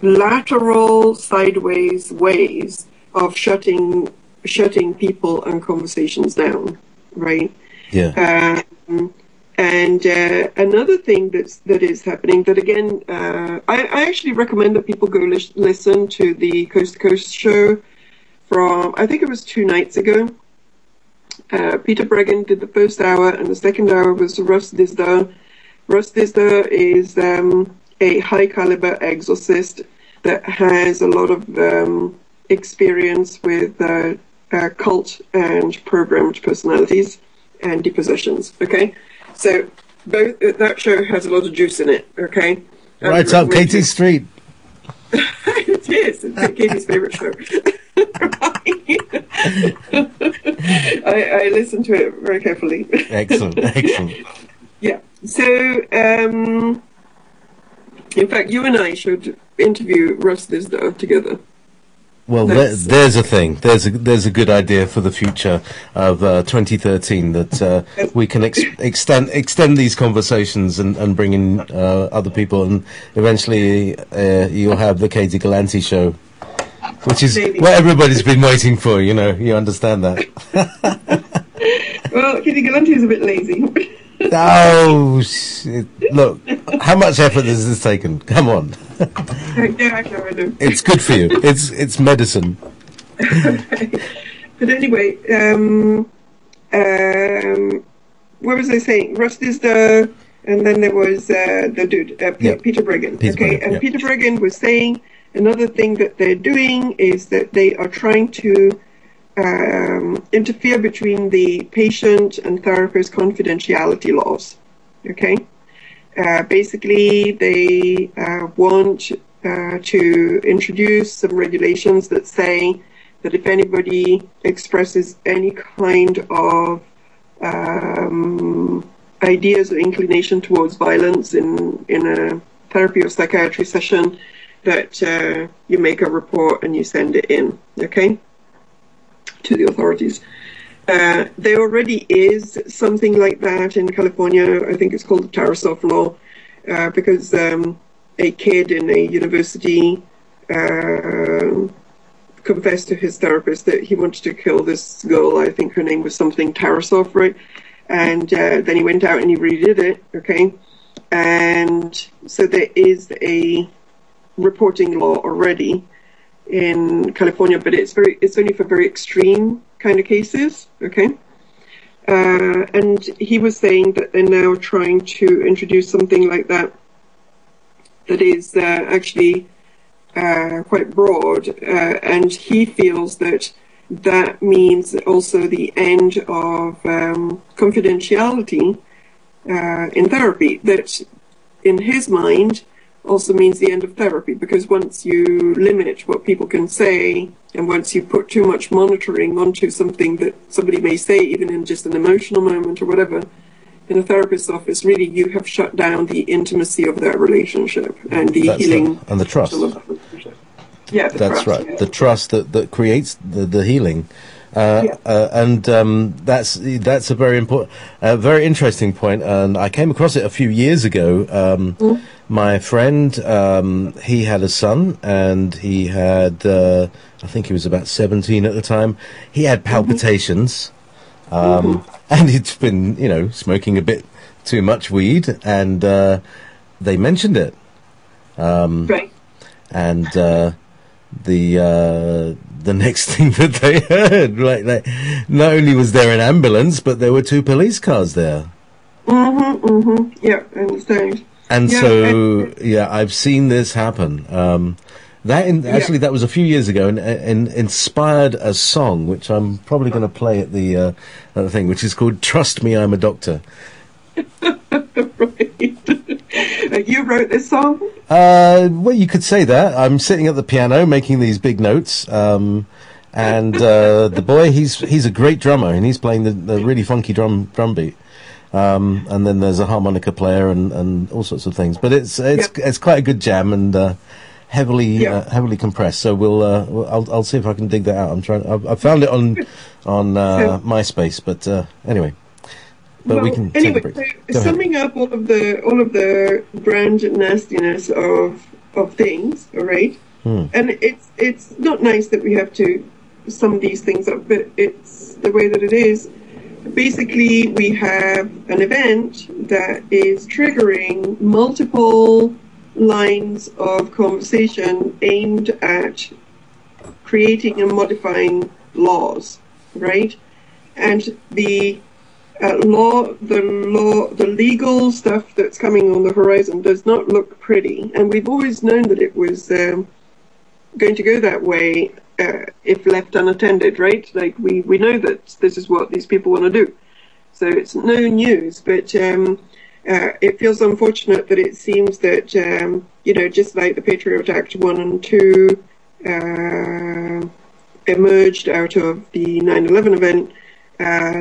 lateral, sideways ways of shutting people and conversations down, right? Yeah. And another thing that is happening, that again, I actually recommend that people go listen to the Coast to Coast show from, I think it was 2 nights ago. Peter Breggin did the first hour, and the second hour was Russ Disda. Russ Disda is a high caliber exorcist that has a lot of experience with cult and programmed personalities and depossessions. Okay, so both that show has a lot of juice in it. Okay, right up Katie's street. It is. It's Katie's favorite show. I listen to it very carefully. Excellent. Yeah. So, in fact, you and I should interview Russ Disda together. Well, there's a thing. There's a good idea for the future of 2013 that we can extend these conversations and bring in other people, and eventually you'll have the Katie Gallanti show, which is what everybody's been waiting for. You understand that. Well, Katie Gallanti is a bit lazy. Oh, look! How much effort has this taken? Come on. Yeah, I know. It's good for you. It's medicine. But anyway, what was I saying? Russ Disda, and then there was the dude, Peter Breggin. Peter Breggin was saying another thing that they're doing is that they are trying to interfere between the patient and therapist confidentiality laws. Okay, basically they want to introduce some regulations that say that if anybody expresses any kind of ideas or inclination towards violence in a therapy or psychiatry session, that you make a report and you send it in, okay, to the authorities. There already is something like that in California. I think it's called the Tarasov law, because a kid in a university confessed to his therapist that he wanted to kill this girl. I think her name was something Tarasov, right? And then he went out and he redid it, okay? And so there is a reporting law already in California, but it's only for very extreme kind of cases, okay? And he was saying that they're now trying to introduce something like that is actually quite broad, and he feels that means also the end of confidentiality in therapy. That, in his mind, also means the end of therapy, because once you limit what people can say, and once you put too much monitoring onto something that somebody may say, even in just an emotional moment or whatever, in a therapist's office, really you have shut down the intimacy of that relationship and the healing and the trust. Yeah, that's right. Yeah. The trust that creates the healing. And that's a very important, very interesting point. And I came across it a few years ago. My friend, he had a son, and he had, I think he was about 17 at the time. He had palpitations, and he'd been, smoking a bit too much weed, and they mentioned it. Right. And the next thing that they heard, like not only was there an ambulance, but there were 2 police cars there. Yeah, I understand. And I've seen this happen. That was a few years ago, and inspired a song which I'm probably going to play at the thing, which is called "Trust Me, I'm a Doctor." Right. You wrote this song? Well, you could say that. I'm sitting at the piano making these big notes, and the boy, he's a great drummer, and he's playing the really funky drum beat. And then there's a harmonica player and all sorts of things. But it's quite a good jam, and heavily compressed. So I'll see if I can dig that out. I found it on MySpace, but anyway. But we can take a break. So summing up all of the brand nastiness of things, all right? And it's not nice that we have to sum these things up, but it's the way that it is. Basically, we have an event that is triggering multiple lines of conversation aimed at creating and modifying laws, right? And the legal stuff that's coming on the horizon does not look pretty, and we've always known that it was going to go that way if left unattended, right? Like we know that this is what these people want to do, so it's no news. But it feels unfortunate that it seems that just like the Patriot Act 1 and 2 emerged out of the 9/11 event.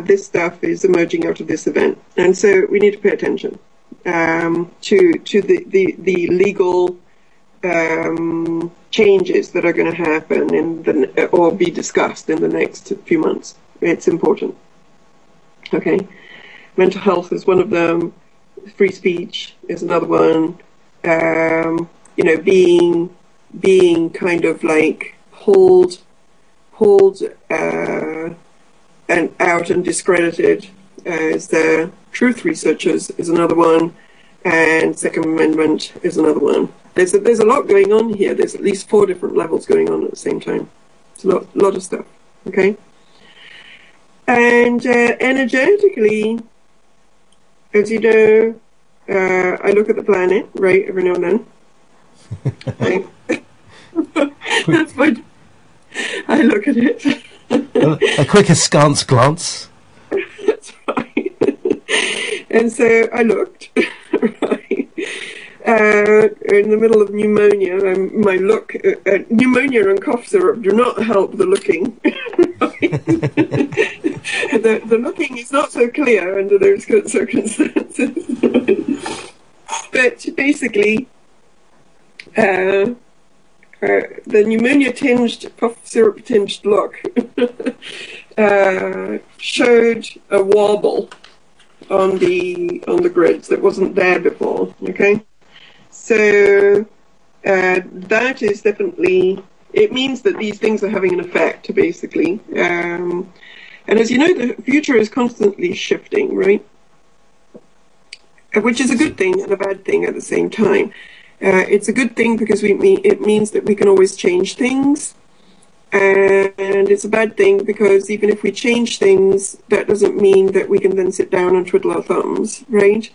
This stuff is emerging out of this event, and so we need to pay attention to the legal changes that are going to happen or be discussed in the next few months. It's important. Okay, mental health is one of them. Free speech is another one. Being kind of like pulled and out and discredited as the truth researchers is another one, and Second Amendment is another one. There's a lot going on here. There's at least 4 different levels going on at the same time. It's a lot of stuff. Okay, and energetically, as you know, I look at the planet right every now and then. That's what I look at it. A quick askance glance. That's right. And so I looked, right, in the middle of pneumonia. My look, pneumonia and cough syrup do not help the looking. The looking is not so clear under those circumstances. But basically, uh, the pneumonia-tinged, cough syrup-tinged look showed a wobble on the grids that wasn't there before. Okay, so that is definitely, it means that these things are having an effect, basically. And as you know, the future is constantly shifting, right? Which is a good thing and a bad thing at the same time. It's a good thing because it means that we can always change things. And it's a bad thing because even if we change things, that doesn't mean that we can then sit down and twiddle our thumbs, right?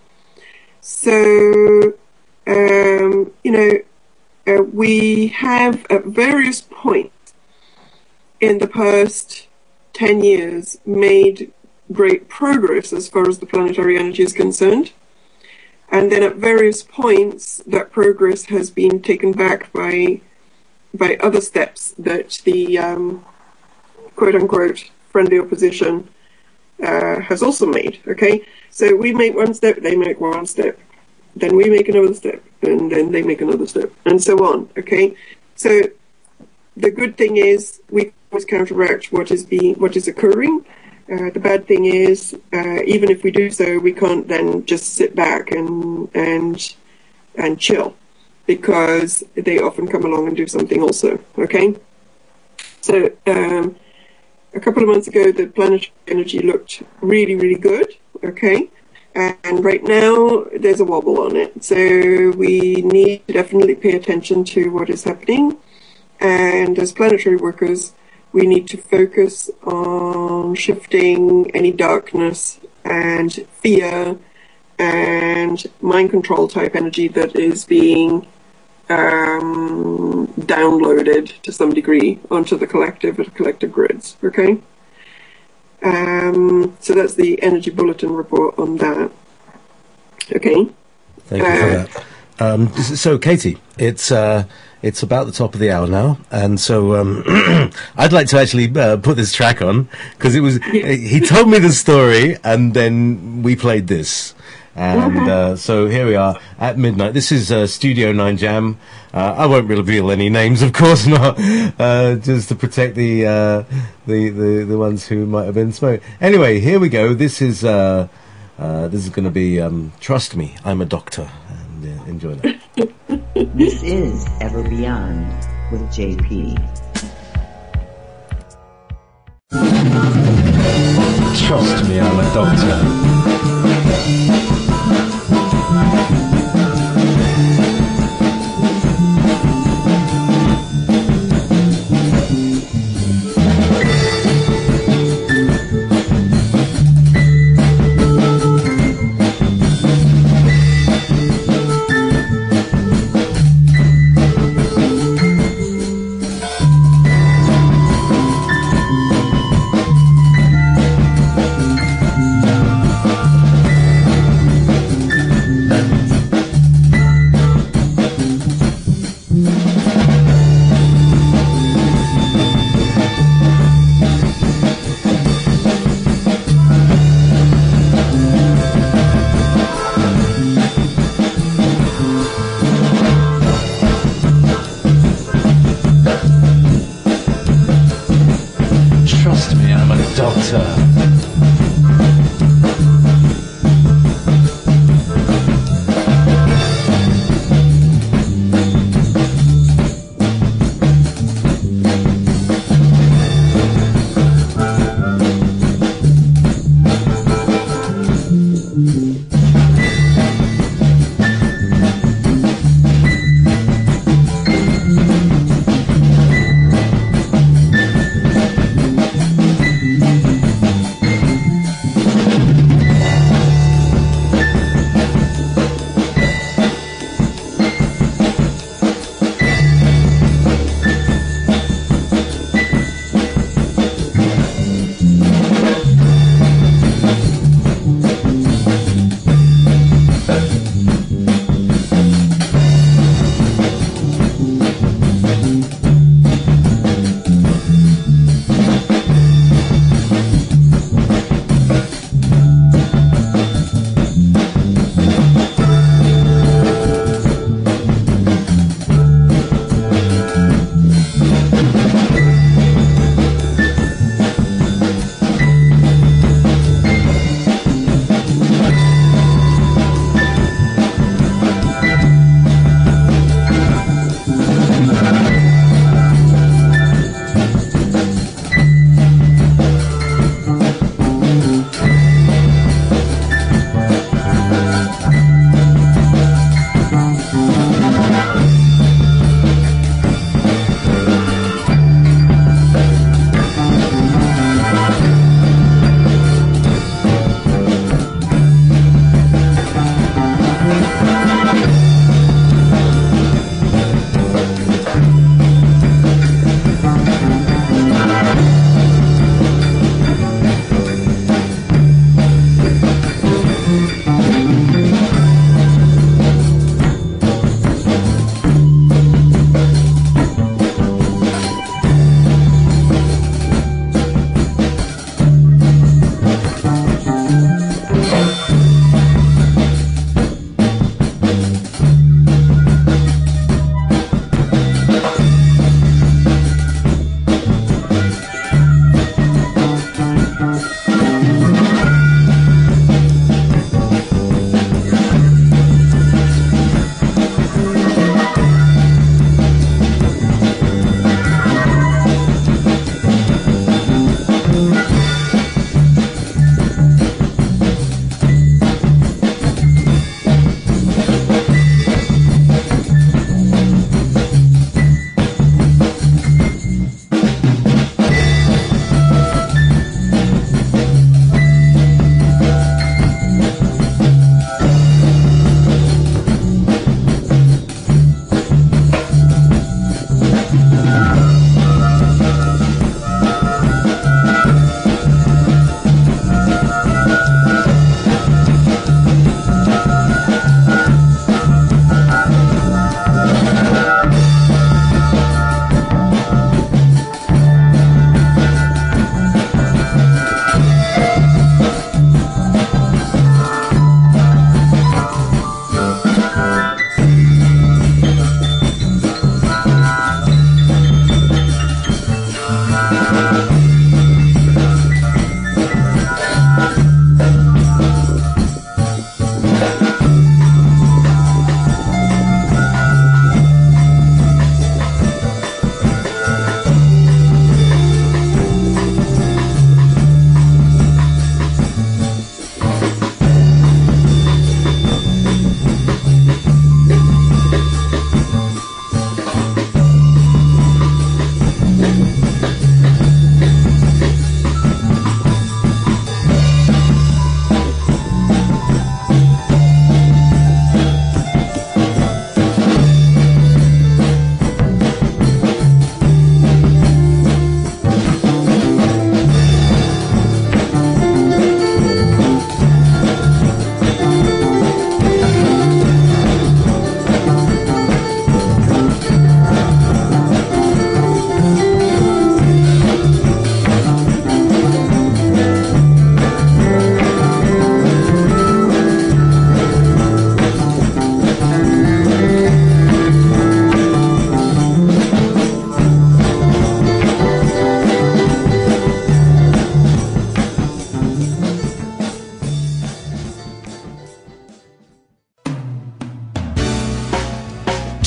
So, we have at various points in the past 10 years made great progress as far as the planetary energy is concerned. And then at various points, that progress has been taken back by other steps that the quote-unquote friendly opposition has also made, okay? So we make one step, they make one step. Then we make another step, and then they make another step, and so on, okay? So the good thing is we always counteract what is occurring. The bad thing is, even if we do so, we can't then just sit back and chill, because they often come along and do something also, okay? So a couple of months ago, the planetary energy looked really, really good, okay? And right now, there's a wobble on it. So we need to definitely pay attention to what is happening. And as planetary workers, we need to focus on shifting any darkness and fear and mind control type energy that is being downloaded to some degree onto the collective grids, okay? So that's the energy bulletin report on that. Okay. Thank you for that. So, Katie, it's about the top of the hour now, and so I'd like to actually put this track on, because it was he told me the story, and then we played this. And so here we are at midnight. This is Studio 9 Jam. I won't reveal any names, of course not, just to protect the ones who might have been smoked. Anyway, here we go. This is going to be Trust Me, I'm a Doctor, and enjoy that. This is Ever Beyond with JayPee. Trust me, I'm a doctor.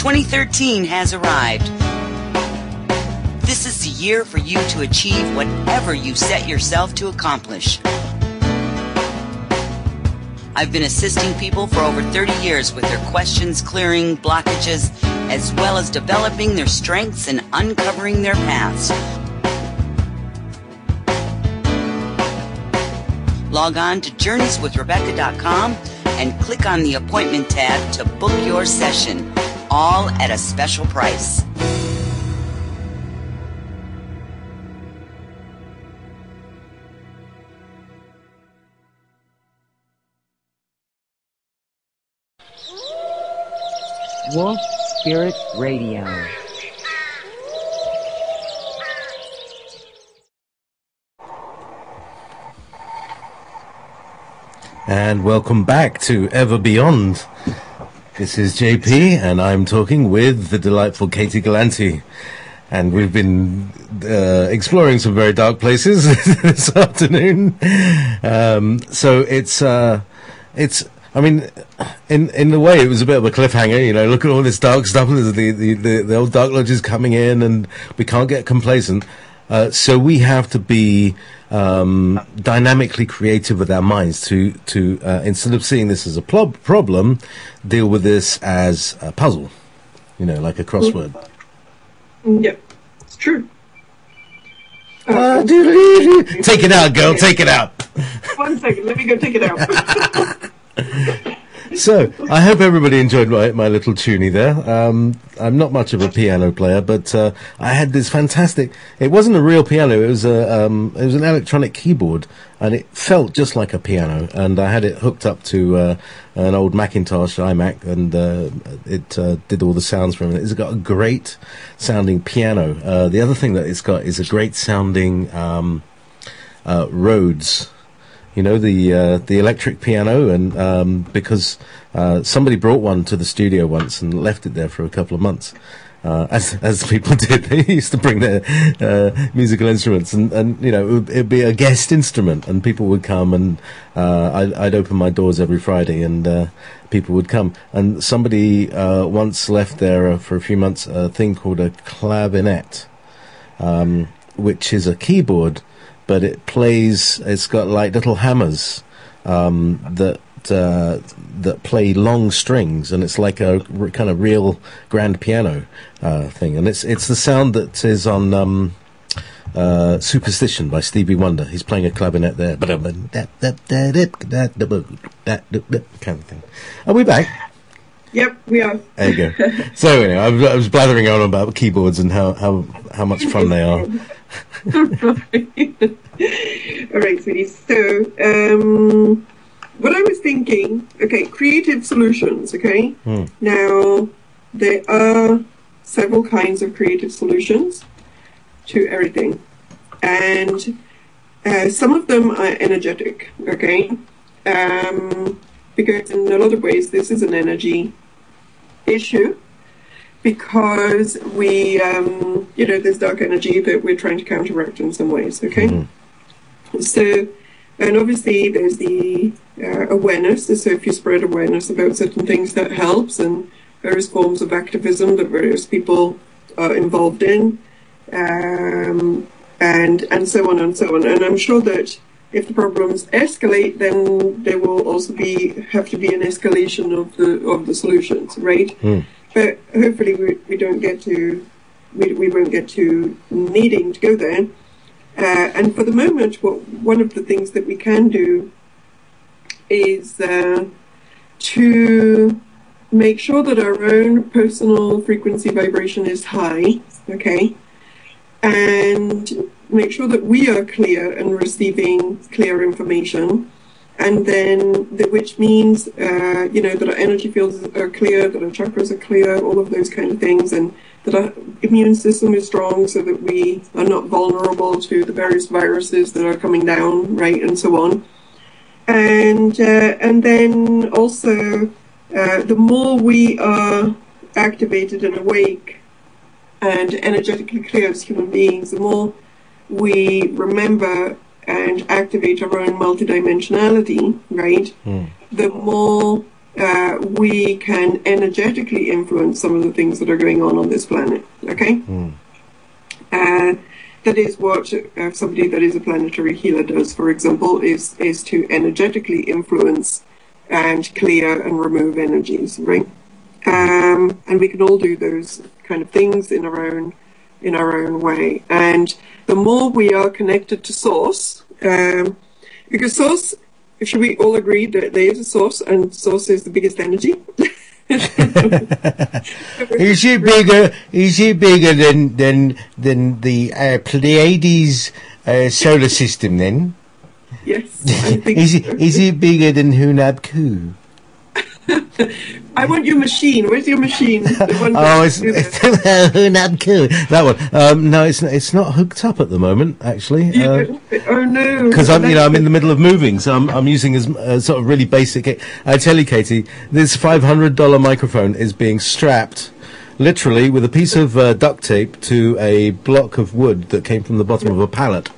2013 has arrived. This is the year for you to achieve whatever you set yourself to accomplish. I've been assisting people for over 30 years with their questions, clearing blockages, as well as developing their strengths and uncovering their paths. Log on to journeyswithrebecca.com and click on the appointment tab to book your session, all at a special price. Wolf Spirit Radio. And welcome back to Ever Beyond. This is JayPee, and I'm talking with the delightful Katie Gallanti. And we've been exploring some very dark places this afternoon. So it's. I mean, in a way, it was a bit of a cliffhanger. You know, look at all this dark stuff. There's the old Dark Lodge is coming in, and we can't get complacent. So we have to be dynamically creative with our minds to instead of seeing this as a problem, deal with this as a puzzle. You know, like a crossword. Yeah, it's true. Take it out, girl. Take it out. 1 second. Let me go take it out. So, I hope everybody enjoyed my little tuny there. I'm not much of a piano player, but I had this fantastic. It wasn't a real piano. It was an electronic keyboard, and it felt just like a piano. And I had it hooked up to an old Macintosh iMac, and it did all the sounds from it. It's got a great sounding piano. The other thing that it's got is a great sounding Rhodes. You know, the electric piano, and because somebody brought one to the studio once and left it there for a couple of months, as people did. They used to bring their musical instruments, and you know, it'd be a guest instrument, and people would come, and I'd open my doors every Friday, and people would come. And somebody once left there for a few months a thing called a clavinet, which is a keyboard. But it plays. It's got like little hammers that play long strings, and it's like a kind of real grand piano thing. And it's the sound that is on Superstition by Stevie Wonder. He's playing a clavinet there, kind of thing. Are we back? Yep, we are. There you go. So anyway, I was blathering on about keyboards and how much fun they are. All right, sweetie. So, what I was thinking, okay, creative solutions, okay? Now, there are several kinds of creative solutions to everything. And some of them are energetic, okay? Because in a lot of ways, this is an energy issue. Because we, there's dark energy that we're trying to counteract in some ways, okay? So, and obviously there's the awareness, so if you spread awareness about certain things, that helps, and various forms of activism that various people are involved in, and so on and so on. And I'm sure that if the problems escalate, then there will also have to be an escalation of the solutions, right? But hopefully we won't get to needing to go there. And for the moment, one of the things that we can do is to make sure that our own personal frequency vibration is high, okay? And make sure that we are clear and receiving clear information. And then, which means, that our energy fields are clear, that our chakras are clear, all of those kind of things, and that our immune system is strong so that we are not vulnerable to the various viruses that are coming down, right, and so on. And then also, the more we are activated and awake and energetically clear as human beings, the more we remember and activate our own multidimensionality, right? The more we can energetically influence some of the things that are going on this planet. Okay? That is what somebody that is a planetary healer does, for example, is to energetically influence and clear and remove energies, right? And we can all do those kind of things in our own way. And the more we are connected to Source, because Source, should we all agree that there is a Source, and Source is the biggest energy? Is it bigger? Is it bigger than the Pleiades solar system? Then Yes, I think is so. it bigger than Hunab Ku? I want your machine. Where's your machine? The one Oh, that- it's Hunab Ku. That one. No, it's not hooked up at the moment. Actually, oh no! because I'm in the middle of moving, so I'm using as sort of really basic. I tell you, Katie, this $500 microphone is being strapped, literally, with a piece of duct tape to a block of wood that came from the bottom of a pallet.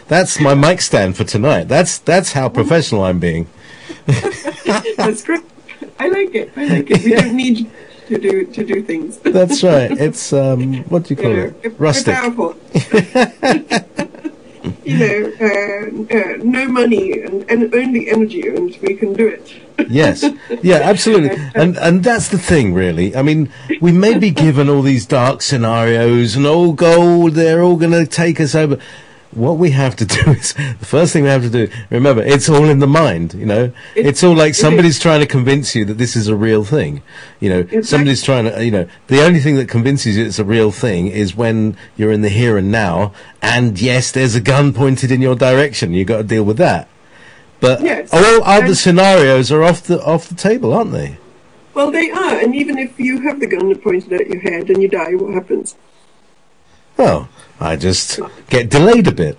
That's my mic stand for tonight. That's how professional I'm being. That's great. I like it. We don't need to do things. That's right. It's what do you call it? Rustic. Powerful. No money and only energy, and we can do it. Yes. Yeah, absolutely. And that's the thing, really. I mean, we may be given all these dark scenarios and oh, gold, they're all going to take us over. What we have to do is, the first thing we have to do, remember, it's all in the mind, It's all like somebody's trying to convince you that this is a real thing. Somebody's trying to, the only thing that convinces you it's a real thing is when you're in the here and now, and yes, there's a gun pointed in your direction. You've got to deal with that. But Yes. all other scenarios are off the table, aren't they? Well, they are, and even if you have the gun pointed at your head and you die, what happens? Well, I just get delayed a bit.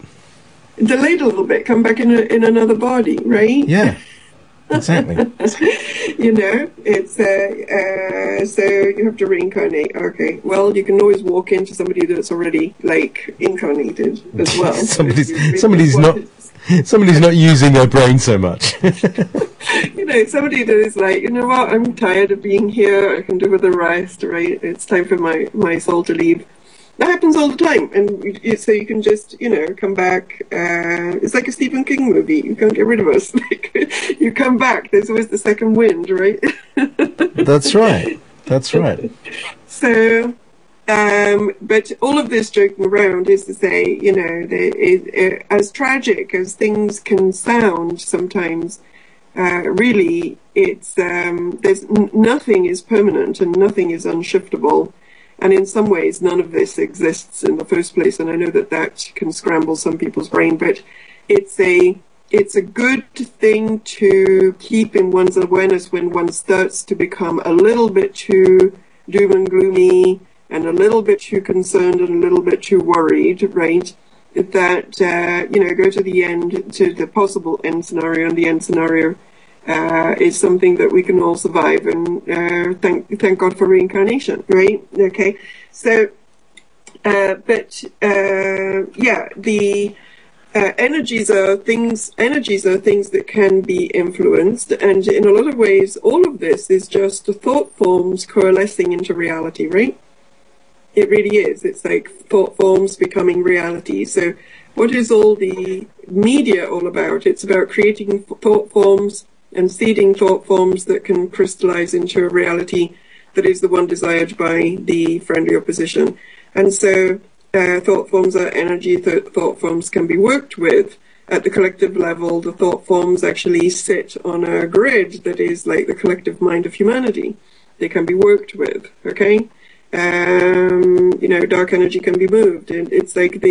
Delayed a little bit, come back in another body, right? Yeah, exactly. It's so you have to reincarnate. Okay, well, you can always walk into somebody that's already incarnated as well. somebody's not using their brain so much. Somebody that is like, you know what, I'm tired of being here. I can do with the rest, right? It's time for my soul to leave. That happens all the time, and so you can just, come back. It's like a Stephen King movie. You can't get rid of us. You come back. There's always the second wind, right? That's right. So, but all of this joking around is to say, as tragic as things can sound sometimes, really, it's nothing is permanent and nothing is unshiftable. And in some ways, none of this exists in the first place. And I know that can scramble some people's brain, but it's a good thing to keep in one's awareness when one starts to become a little bit too doom and gloomy and a little bit too concerned and a little bit too worried, right? That, go to the end, to the possible end scenario, and the end scenario is something that we can all survive, and thank God for reincarnation, right? Okay, so the energies are things that can be influenced, and in a lot of ways all of this is just the thought forms coalescing into reality, right? It really is. It's like thought forms becoming reality. So what is all the media all about? It's about creating thought forms and seeding thought forms that can crystallize into a reality that is the one desired by the friendly opposition. And so thought forms are energy. Thought forms can be worked with at the collective level. The thought forms actually sit on a grid that is like the collective mind of humanity. They can be worked with, okay? Dark energy can be moved, and it's like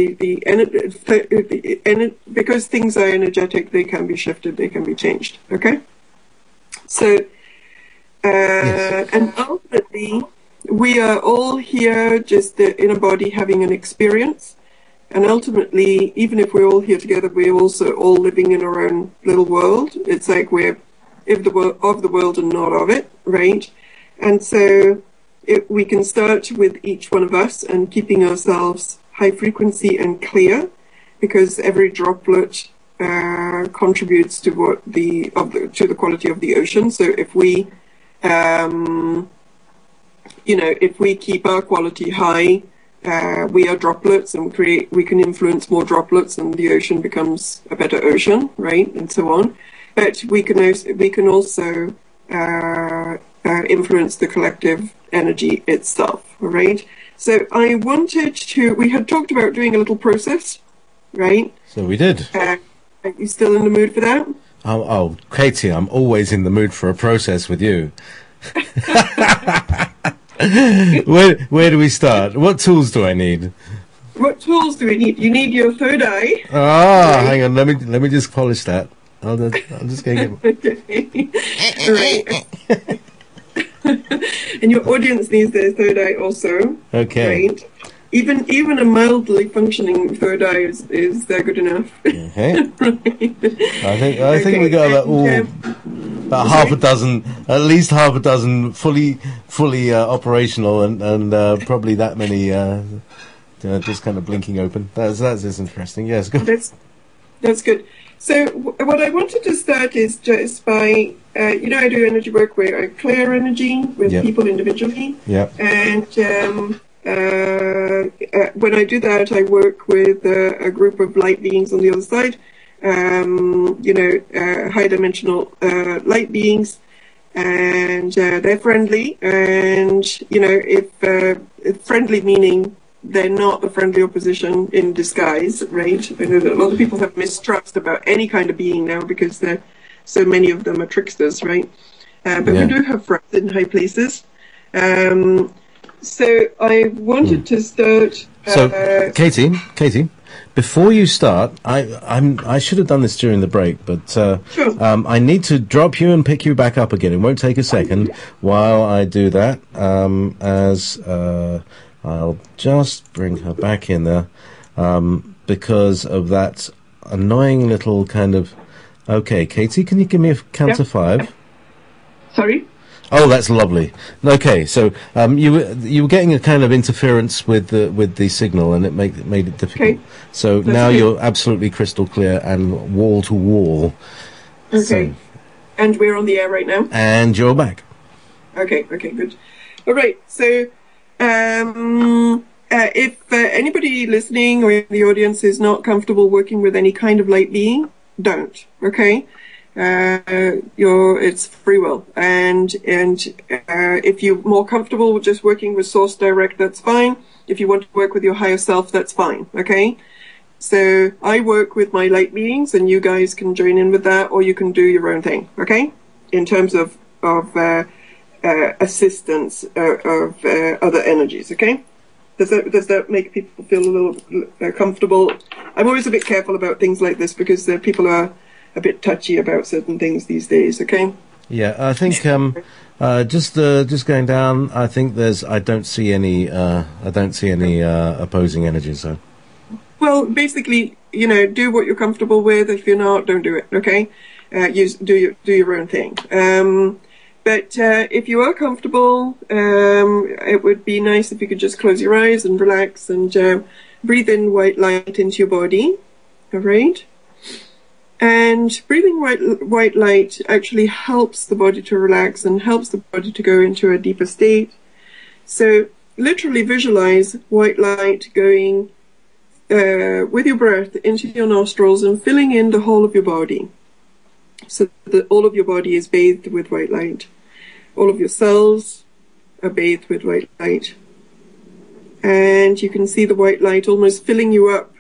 because things are energetic, they can be shifted, they can be changed. Okay, so Yes. and ultimately, we are all here just in a body having an experience, and ultimately, even if we're all here together, we're also all living in our own little world. It's like we're of the world and not of it, right? And so we can start with each one of us and keeping ourselves high frequency and clear, because every droplet contributes to the quality of the ocean. So if we if we keep our quality high, we are droplets, and we can influence more droplets, and the ocean becomes a better ocean, right, and so on. But we can also influence the collective energy itself, right? So we had talked about doing a little process, right? So we did. Are you still in the mood for that? Oh, Katie, I'm always in the mood for a process with you. Where do we start? What tools do I need? What tools do we need? You need your third eye. Ah, hang on. Let me just polish that. I'm just going to get. Okay. Right. And your audience needs their third eye also. Okay. Right. Even a mildly functioning third eye is good enough. Okay. Right. I think we got about at least half a dozen fully operational, and probably that many just kind of blinking open. That's interesting. Yes, good. That's good. So what I wanted to start is just by, I do energy work where I clear energy with people individually. Yeah. And when I do that, I work with a group of light beings on the other side, high dimensional light beings, and they're friendly. And, if friendly meaning they're not the friendly opposition in disguise, right? I know that a lot of people have mistrust about any kind of being now because so many of them are tricksters, right? But we do have friends in high places. So I wanted to start. So, Katie, before you start, I should have done this during the break, but sure. I need to drop you and pick you back up again. It won't take a second while I do that. I'll just bring her back in there because of that annoying little kind of. Okay, Katie, can you give me a count to 5? Sorry. Oh, that's lovely. Okay, so you were getting a kind of interference with the signal, and it made it difficult. Okay. So that's now you're absolutely crystal clear and wall to wall. Okay. So, and we're on the air right now. And you're back. Okay, good. All right. So, if anybody listening or in the audience is not comfortable working with any kind of light being, don't. Okay. It's free will, and if you're more comfortable with just working with Source Direct, that's fine. If you want to work with your higher self, that's fine. Okay. So I work with my light beings, and you guys can join in with that, or you can do your own thing. Okay. In terms of assistance of other energies. Okay. Does that make people feel a little comfortable? I'm always a bit careful about things like this because people are a bit touchy about certain things these days. Okay. Yeah, I think just going down. I think I don't see any opposing energies. So. Well, basically, do what you're comfortable with. If you're not, don't do it. Okay. Do your own thing. But if you are comfortable, it would be nice if you could just close your eyes and relax and breathe in white light into your body. All right. And breathing white light actually helps the body to relax and helps the body to go into a deeper state. So literally visualize white light going with your breath into your nostrils and filling in the whole of your body. So that all of your body is bathed with white light. All of your cells are bathed with white light. And you can see the white light almost filling you up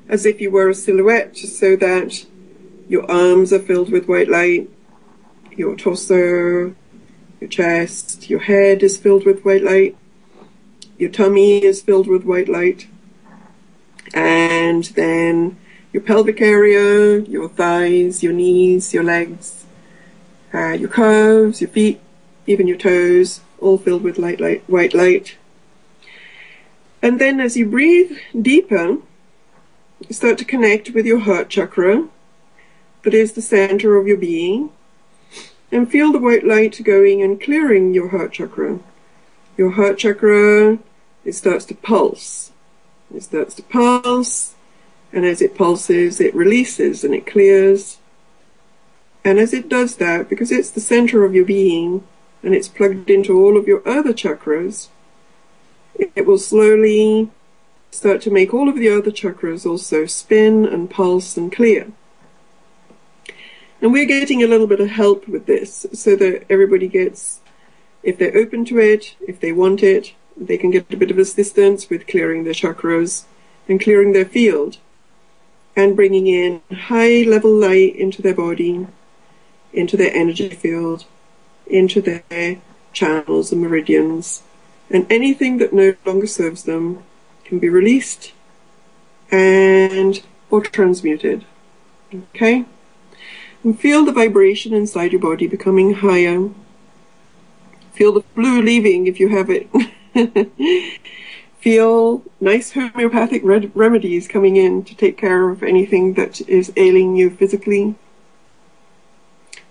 as if you were a silhouette, so that your arms are filled with white light, your torso, your chest, your head is filled with white light, your tummy is filled with white light, and then your pelvic area, your thighs, your knees, your legs, your calves, your feet, even your toes, all filled with white light. And then as you breathe deeper, you start to connect with your heart chakra, that is the center of your being, and feel the white light going and clearing your heart chakra. Your heart chakra, it starts to pulse. It starts to pulse, and as it pulses, it releases and it clears. And as it does that, because it's the center of your being and it's plugged into all of your other chakras, it will slowly start to make all of the other chakras also spin and pulse and clear. And we're getting a little bit of help with this so that everybody gets, if they're open to it, if they want it, they can get a bit of assistance with clearing their chakras and clearing their field and bringing in high level light into their body, into their energy field, into their channels and meridians, and anything that no longer serves them can be released and or transmuted. Okay? And feel the vibration inside your body becoming higher. Feel the flu leaving if you have it. Feel nice homeopathic remedies coming in to take care of anything that is ailing you physically.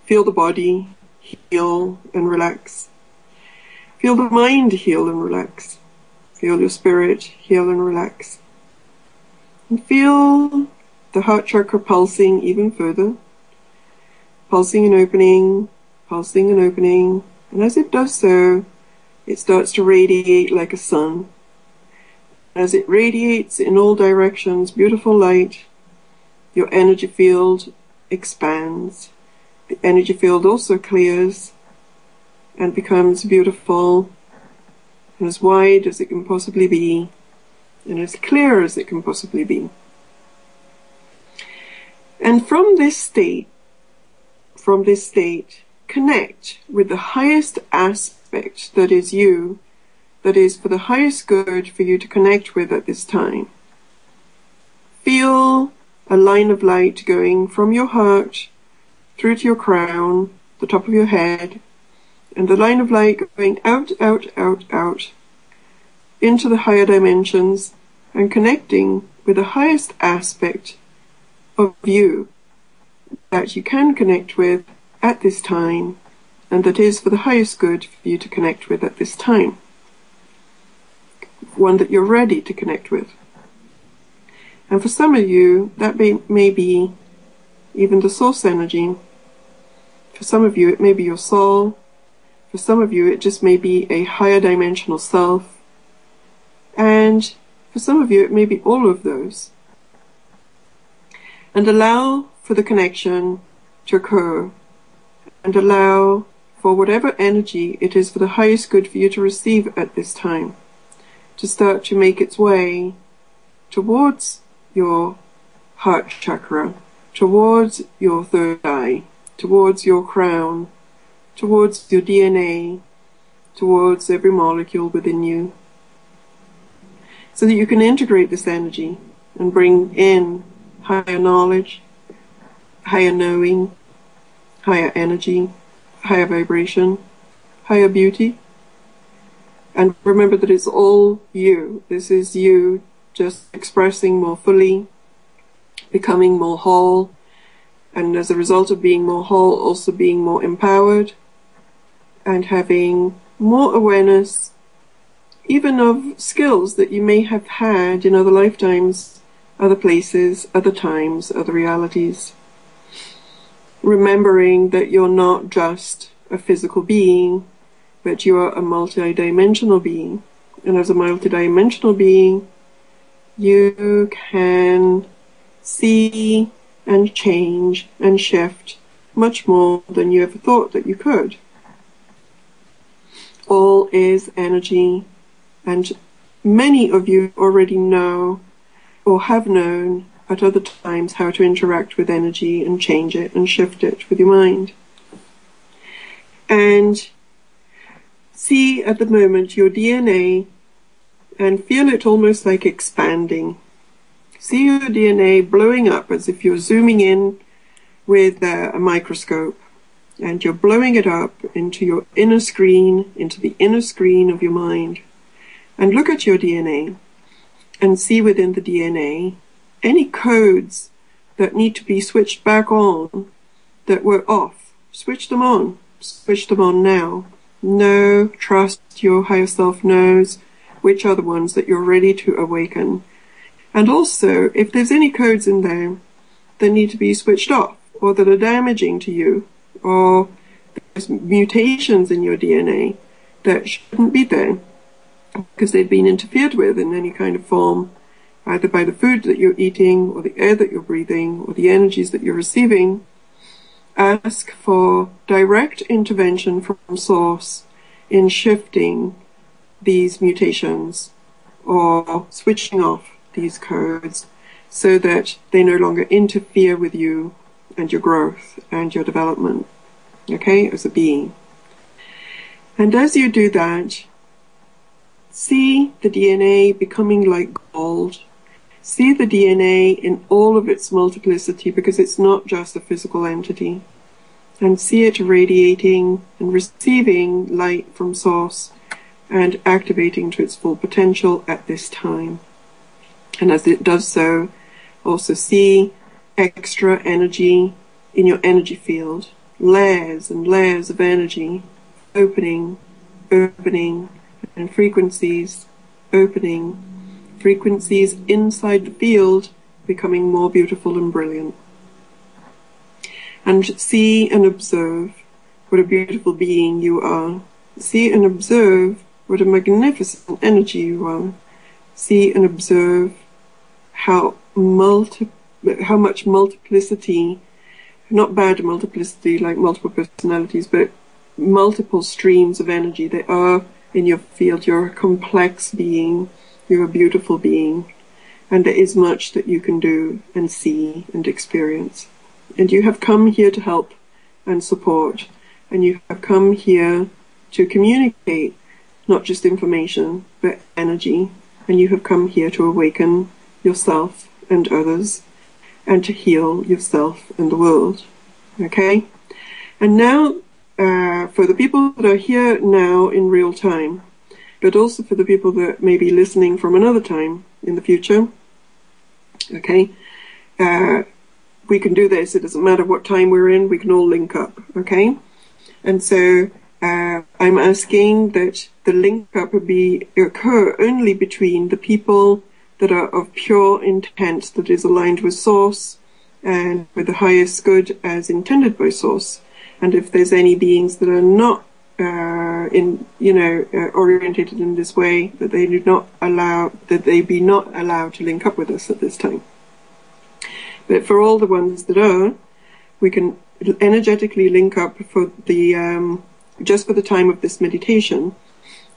Feel the body heal and relax. Feel the mind heal and relax. Feel your spirit heal and relax. And feel the heart chakra pulsing even further. Pulsing and opening, pulsing and opening. And as it does so, it starts to radiate like a sun. As it radiates in all directions, beautiful light, your energy field expands. The energy field also clears and becomes beautiful and as wide as it can possibly be and as clear as it can possibly be. And from this state, connect with the highest aspect that is you, that is for the highest good for you to connect with at this time. Feel a line of light going from your heart through to your crown, the top of your head, and the line of light going out, out, out, out into the higher dimensions and connecting with the highest aspect of you that you can connect with at this time, and that is for the highest good for you to connect with at this time. One that you're ready to connect with. And for some of you, that may be even the source energy. For some of you, it may be your soul. For some of you, it just may be a higher dimensional self. And for some of you, it may be all of those. And allow for the connection to occur. And allow for whatever energy it is for the highest good for you to receive at this time to start to make its way towards your heart chakra, towards your third eye, towards your crown, towards your DNA, towards every molecule within you, so that you can integrate this energy and bring in higher knowledge, higher knowing, higher energy, higher vibration, higher beauty. And remember that it's all you. This is you just expressing more fully, becoming more whole, and as a result of being more whole, also being more empowered and having more awareness, even of skills that you may have had in other lifetimes, other places, other times, other realities. Remembering that you're not just a physical being, but you are a multi-dimensional being. And as a multi-dimensional being, you can see and change and shift much more than you ever thought that you could. All is energy, and many of you already know or have known at other times how to interact with energy and change it and shift it with your mind. And see at the moment your DNA and feel it almost like expanding. See your DNA blowing up as if you're zooming in with a microscope, and you're blowing it up into your inner screen, into the inner screen of your mind. And look at your DNA and see within the DNA any codes that need to be switched back on that were off. Switch them on. Switch them on now. Know, trust your higher self knows which are the ones that you're ready to awaken. And also, if there's any codes in there that need to be switched off or that are damaging to you, or there's mutations in your DNA that shouldn't be there because they've been interfered with in any kind of form, either by the food that you're eating, or the air that you're breathing, or the energies that you're receiving, ask for direct intervention from Source in shifting these mutations or switching off these codes so that they no longer interfere with you and your growth and your development, okay, as a being. And as you do that, see the DNA becoming like gold. See the DNA in all of its multiplicity, because it's not just a physical entity. And see it radiating and receiving light from Source and activating to its full potential at this time. And as it does so, also see extra energy in your energy field, layers and layers of energy opening, and frequencies opening, frequencies inside the field becoming more beautiful and brilliant. And see and observe what a beautiful being you are. See and observe what a magnificent energy you are. See and observe how much multiplicity, not bad multiplicity like multiple personalities, but multiple streams of energy there are in your field. You're a complex being. You're a beautiful being. And there is much that you can do and see and experience. And you have come here to help and support. And you have come here to communicate not just information, but energy. And you have come here to awaken yourself and others, and to heal yourself and the world. Okay? And now, for the people that are here now in real time, but also for the people that may be listening from another time in the future, okay, we can do this. It doesn't matter what time we're in, we can all link up, okay? And so I'm asking that the link up occur only between the people that are of pure intent, that is aligned with Source and with the highest good as intended by Source. And if there's any beings that are not orientated in this way, that they be not allowed to link up with us at this time. But for all the ones that are, we can energetically link up for the just for the time of this meditation.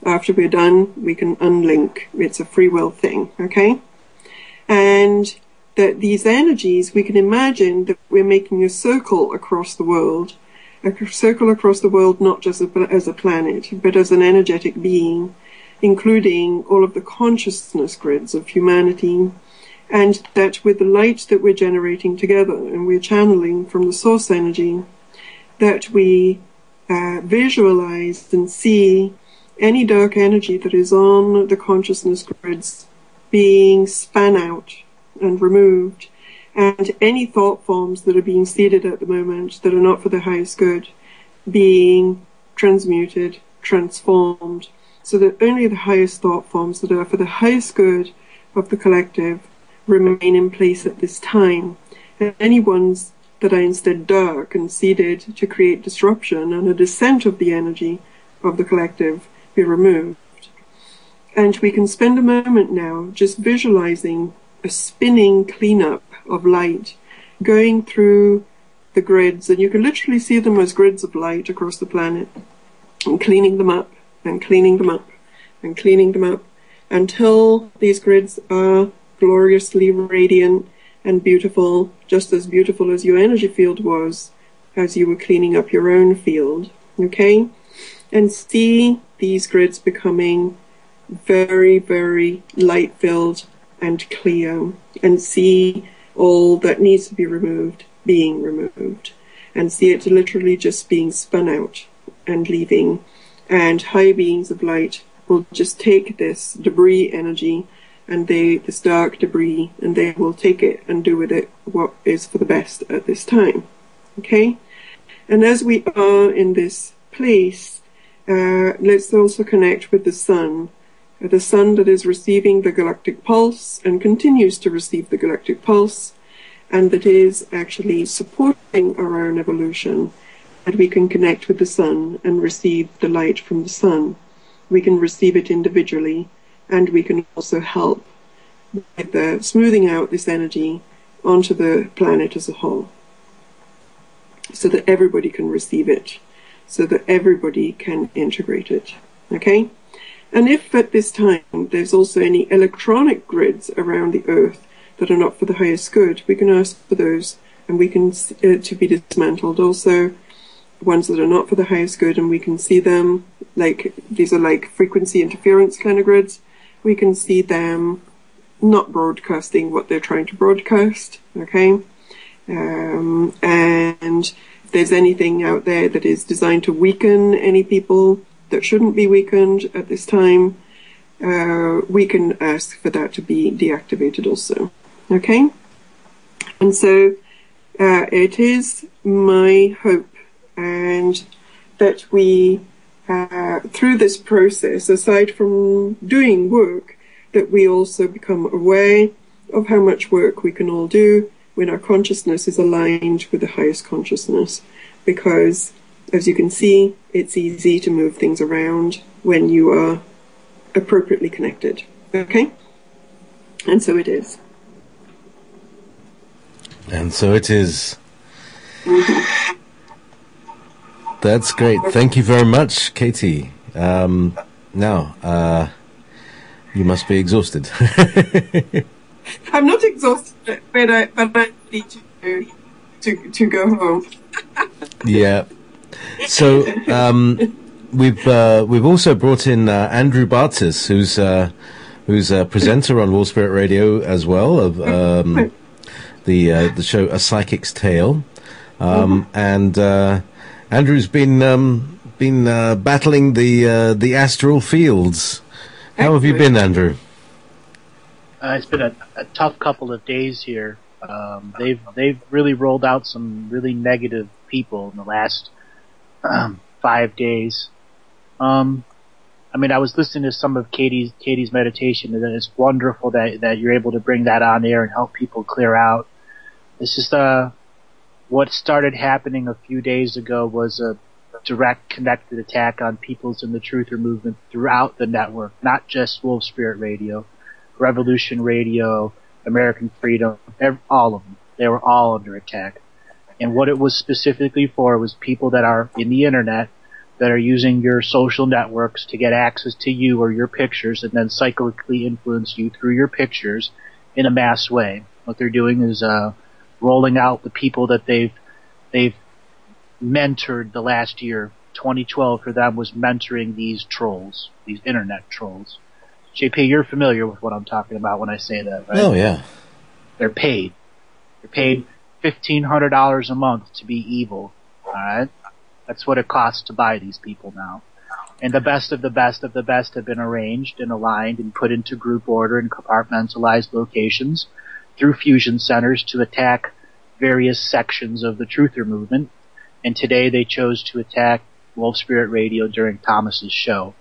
After we're done, we can unlink. It's a free will thing, okay? And that these energies, we can imagine that we're making a circle across the world. A circle across the world, not just as a planet, but as an energetic being, including all of the consciousness grids of humanity. And that with the light that we're generating together, and we're channeling from the Source energy, that we visualize and see any dark energy that is on the consciousness grids being span out and removed, and any thought forms that are being seeded at the moment that are not for the highest good being transmuted, transformed, so that only the highest thought forms that are for the highest good of the collective remain in place at this time, and any ones that are instead dark and seeded to create disruption and a descent of the energy of the collective be removed. And we can spend a moment now just visualizing a spinning cleanup of light going through the grids, and you can literally see them as grids of light across the planet, and cleaning them up and cleaning them up and cleaning them up until these grids are gloriously radiant and beautiful, just as beautiful as your energy field was as you were cleaning up your own field, okay? And see these grids becoming very, very light-filled and clear, and see all that needs to be removed being removed, and see it literally just being spun out and leaving, and high beings of light will just take this debris energy and this dark debris, and they will take it and do with it what is for the best at this time, okay? And as we are in this place, let's also connect with the sun that is receiving the galactic pulse and continues to receive the galactic pulse, and that is actually supporting our own evolution. And we can connect with the sun and receive the light from the sun. We can receive it individually, and we can also help with smoothing out this energy onto the planet as a whole, so that everybody can receive it, so that everybody can integrate it. Okay? And if at this time there's also any electronic grids around the Earth that are not for the highest good, we can ask for those, and we can to be dismantled. Also, ones that are not for the highest good, and we can see them, like these are like frequency interference kind of grids. We can see them not broadcasting what they're trying to broadcast. Okay, and if there's anything out there that is designed to weaken any people that shouldn't be weakened at this time, we can ask for that to be deactivated also. Okay, and so it is my hope and that we, through this process, aside from doing work, that we also become aware of how much work we can all do when our consciousness is aligned with the highest consciousness. Because, as you can see, it's easy to move things around when you are appropriately connected. Okay? And so it is. And so it is. That's great. Thank you very much, Katie. Now, you must be exhausted. I'm not exhausted, but I need to go home. Yeah. So we've also brought in Andrew Bartis, who's a presenter on Wolf Spirit Radio as well of the show A Psychic's Tale, and Andrew's been battling the astral fields. How have you been, Andrew? It's been a tough couple of days here. They've really rolled out some really negative people in the last 5 days. I mean, I was listening to some of Katie's meditation, and it's wonderful that you're able to bring that on air and help people clear out. This is what started happening a few days ago was a direct connected attack on peoples in the Truther movement throughout the network, not just Wolf Spirit Radio, Revolution Radio, American Freedom, all of them. They were all under attack. And what it was specifically for was people that are in the internet that are using your social networks to get access to you or your pictures and then cyclically influence you through your pictures in a mass way. What they're doing is rolling out the people that they've mentored the last year. 2012 for them was mentoring these trolls, these internet trolls. JayPee, you're familiar with what I'm talking about when I say that, right? Oh, yeah. They're paid. They're paid $1,500 a month to be evil, alright? That's what it costs to buy these people now. And the best of the best of the best have been arranged and aligned and put into group order in compartmentalized locations through fusion centers to attack various sections of the Truther movement. And today they chose to attack Wolf Spirit Radio during Thomas's show.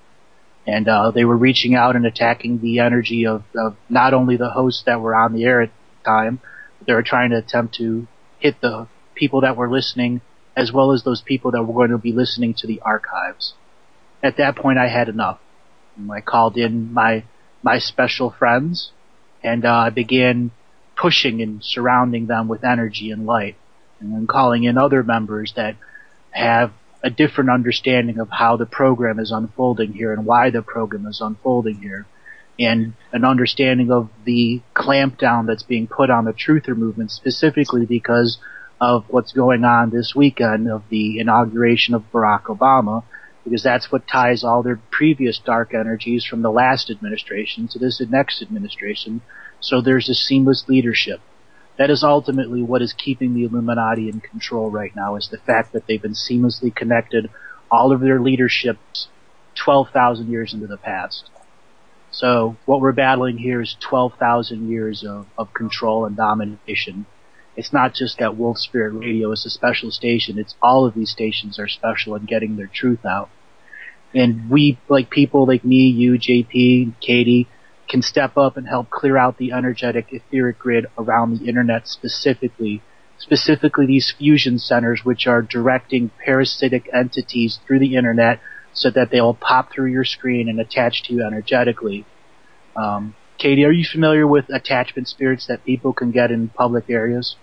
And they were reaching out and attacking the energy of not only the hosts that were on the air at the time, but they were trying to attempt to hit the people that were listening as well as those people that were going to be listening to the archives. At that point, I had enough. I called in my special friends, and I began pushing and surrounding them with energy and light, and then calling in other members that have a different understanding of how the program is unfolding here and why the program is unfolding here, and an understanding of the clampdown that's being put on the Truther movement specifically because of what's going on this weekend of the inauguration of Barack Obama, because that's what ties all their previous dark energies from the last administration to this next administration. So there's a seamless leadership. That is ultimately what is keeping the Illuminati in control right now, is the fact that they've been seamlessly connected all of their leaderships 12,000 years into the past. So what we're battling here is 12,000 years of control and domination. It's not just that Wolf Spirit Radio is a special station. It's all of these stations are special in getting their truth out. And we, like people like me, you, JayPee, Katie, can step up and help clear out the energetic etheric grid around the internet specifically these fusion centers, which are directing parasitic entities through the internet so that they'll pop through your screen and attach to you energetically. Katie, are you familiar with attachment spirits that people can get in public areas?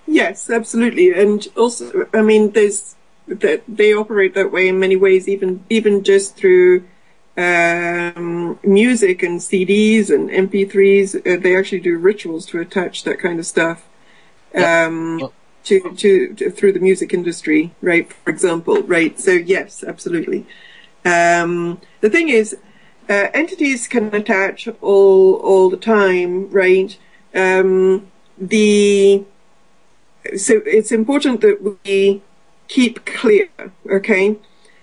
Yes, absolutely. And also, I mean, they operate that way in many ways, even just through music and CDs and MP3s. They actually do rituals to attach that kind of stuff to through the music industry, right? For example, right? So yes, absolutely. The thing is, entities can attach all the time, right? So it's important that we keep clear, okay?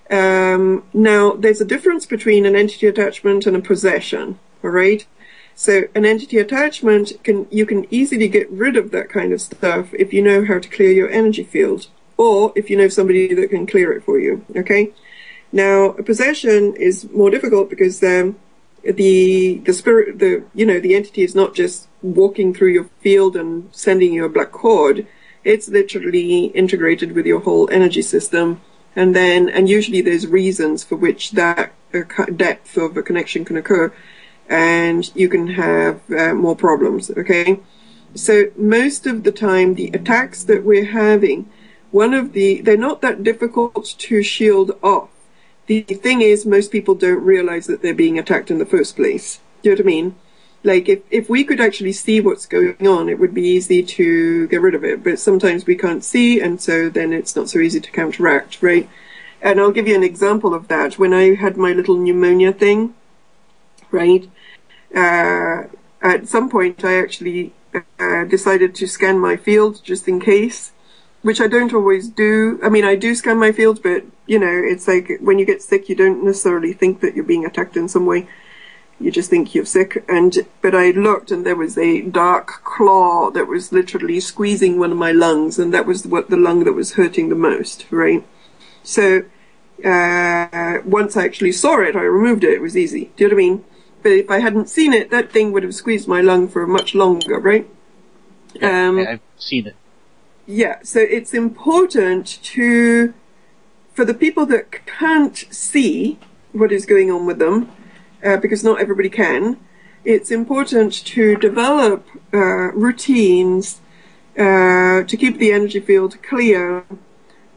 Now, there's a difference between an entity attachment and a possession, all right? So an entity attachment, you can easily get rid of that kind of stuff if you know how to clear your energy field, or if you know somebody that can clear it for you, okay? Now, a possession is more difficult because the spirit, the entity is not just walking through your field and sending you a black cord. It's literally integrated with your whole energy system. And usually there's reasons for which that depth of a connection can occur, and you can have more problems, okay? So most of the time, the attacks that we're having, they're not that difficult to shield off. The thing is, most people don't realize that they're being attacked in the first place. Do you know what I mean? Like, if we could actually see what's going on, it would be easy to get rid of it. But sometimes we can't see, and so then it's not so easy to counteract, right? And I'll give you an example of that. When I had my little pneumonia thing, right, at some point I actually decided to scan my field just in case, which I don't always do. I mean, I do scan my field, but, it's like when you get sick, you don't necessarily think that you're being attacked in some way. You just think you're sick. But I looked, and there was a dark claw that was literally squeezing one of my lungs, and that was the lung that was hurting the most, right? So once I actually saw it, I removed it. It was easy. Do you know what I mean? But if I hadn't seen it, that thing would have squeezed my lung for much longer, right? I've seen it. Yeah, so it's important for the people that can't see what is going on with them, because not everybody can, it's important to develop routines to keep the energy field clear.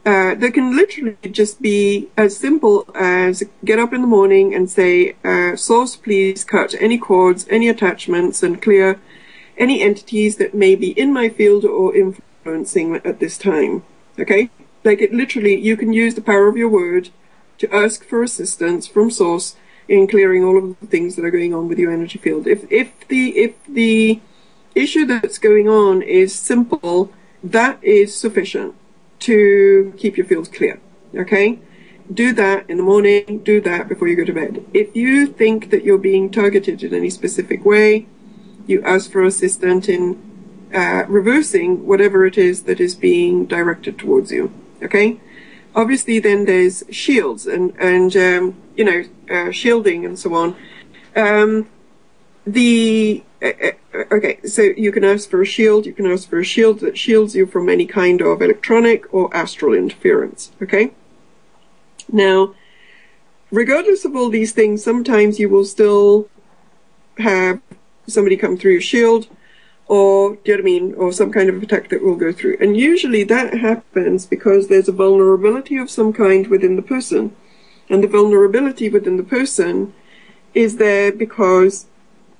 They can literally just be as simple as get up in the morning and say, Source, please cut any cords, any attachments, and clear any entities that may be in my field or influencing at this time. Okay? Like, it literally, you can use the power of your word to ask for assistance from Source in clearing all of the things that are going on with your energy field. If the issue that's going on is simple, that is sufficient to keep your field clear. Okay? Do that in the morning, do that before you go to bed. If you think that you're being targeted in any specific way, you ask for assistance in reversing whatever it is that is being directed towards you. Okay? Obviously, then there's shields and shielding and so on. Okay, so you can ask for a shield. You can ask for a shield that shields you from any kind of electronic or astral interference. Okay? Now, regardless of all these things, sometimes you will still have somebody come through your shield, or, do you know what I mean, or some kind of attack that will go through. And usually that happens because there's a vulnerability of some kind within the person. And the vulnerability within the person is there because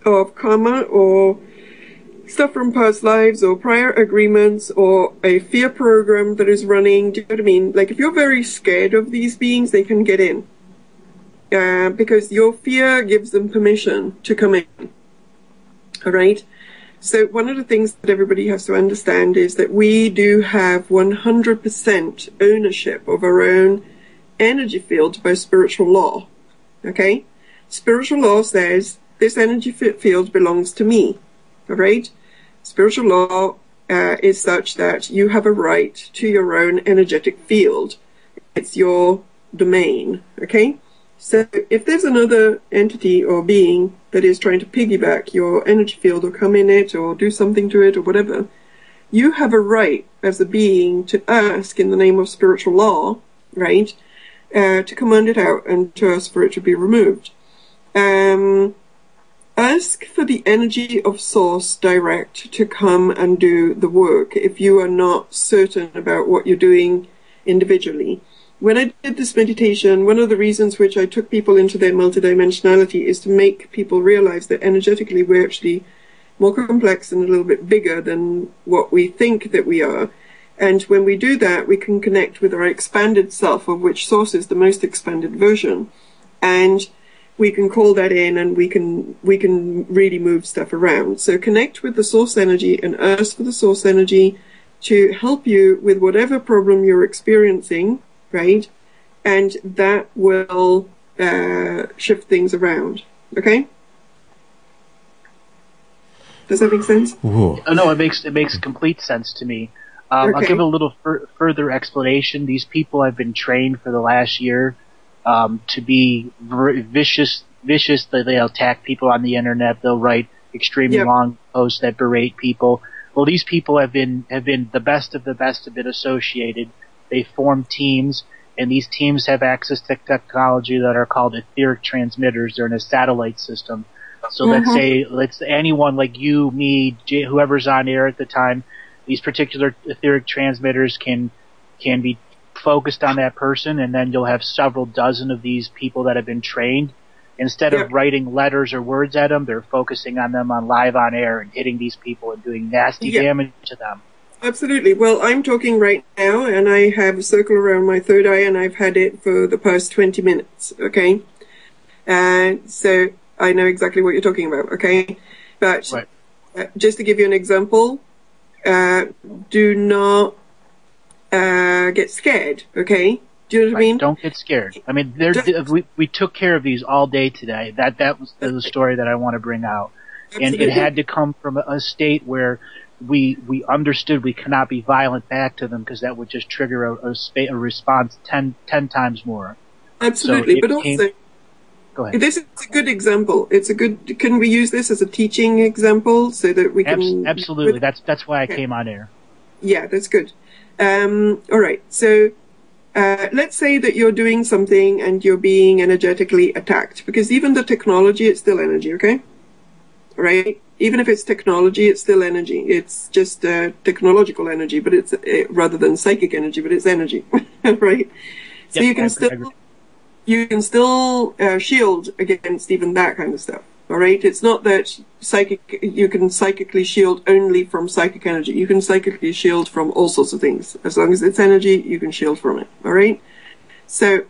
of karma or stuff from past lives or prior agreements or a fear program that is running. Do you know what I mean? Like, if you're very scared of these beings, they can get in. Because your fear gives them permission to come in. All right? So one of the things that everybody has to understand is that we do have 100% ownership of our own energy field by spiritual law. Okay? Spiritual law says this energy field belongs to me. All right? Spiritual law is such that you have a right to your own energetic field. It's your domain. Okay? So if there's another entity or being that is trying to piggyback your energy field or come in it or do something to it or whatever, you have a right as a being to ask in the name of spiritual law, right, to command it out and to ask for it to be removed. Ask for the energy of source direct to come and do the work if you are not certain about what you're doing individually. When I did this meditation, one of the reasons which I took people into their multidimensionality is to make people realize that energetically we're actually more complex and a little bit bigger than what we think that we are. And when we do that, we can connect with our expanded self, of which source is the most expanded version. And we can call that in and we can really move stuff around. So connect with the source energy and ask for the source energy to help you with whatever problem you're experiencing, right? And that will shift things around. Okay? Does that make sense? Oh, no, it makes complete sense to me. Okay. I'll give a little further explanation. These people have been trained for the last year to be vicious. They'll attack people on the internet. They'll write extremely long posts that berate people. Well, these people have been the best of the best have been associated. They form teams, and these teams have access to technology that are called etheric transmitters. They're in a satellite system. So let's anyone like you, me, whoever's on air at the time, these particular etheric transmitters can be focused on that person, and then you'll have several dozen of these people that have been trained. Instead of writing letters or words at them, they're focusing on them on live on air and hitting these people and doing nasty damage to them. Absolutely. Well, I'm talking right now, and I have a circle around my third eye, and I've had it for the past 20 minutes, okay? So I know exactly what you're talking about, okay? But just to give you an example, do not get scared, okay? Do you know what I mean? Don't get scared. I mean, we took care of these all day today. That was the story that I want to bring out. Absolutely. And it had to come from a state where we understood we cannot be violent back to them, because that would just trigger a response 10 times more. Absolutely. So but also, go ahead. This is a good example. Can we use this as a teaching example so that we can... Absolutely. That's why I came on air. Yeah, that's good. All right. So, let's say that you're doing something and you're being energetically attacked, because even the technology, it's still energy, okay? Right? Even if it's technology, it's still energy. It's just technological energy, but it's rather than psychic energy, but it's energy, right? So you can still shield against even that kind of stuff. All right? It's not that you can psychically shield only from psychic energy. You can psychically shield from all sorts of things. As long as it's energy, you can shield from it. All right? So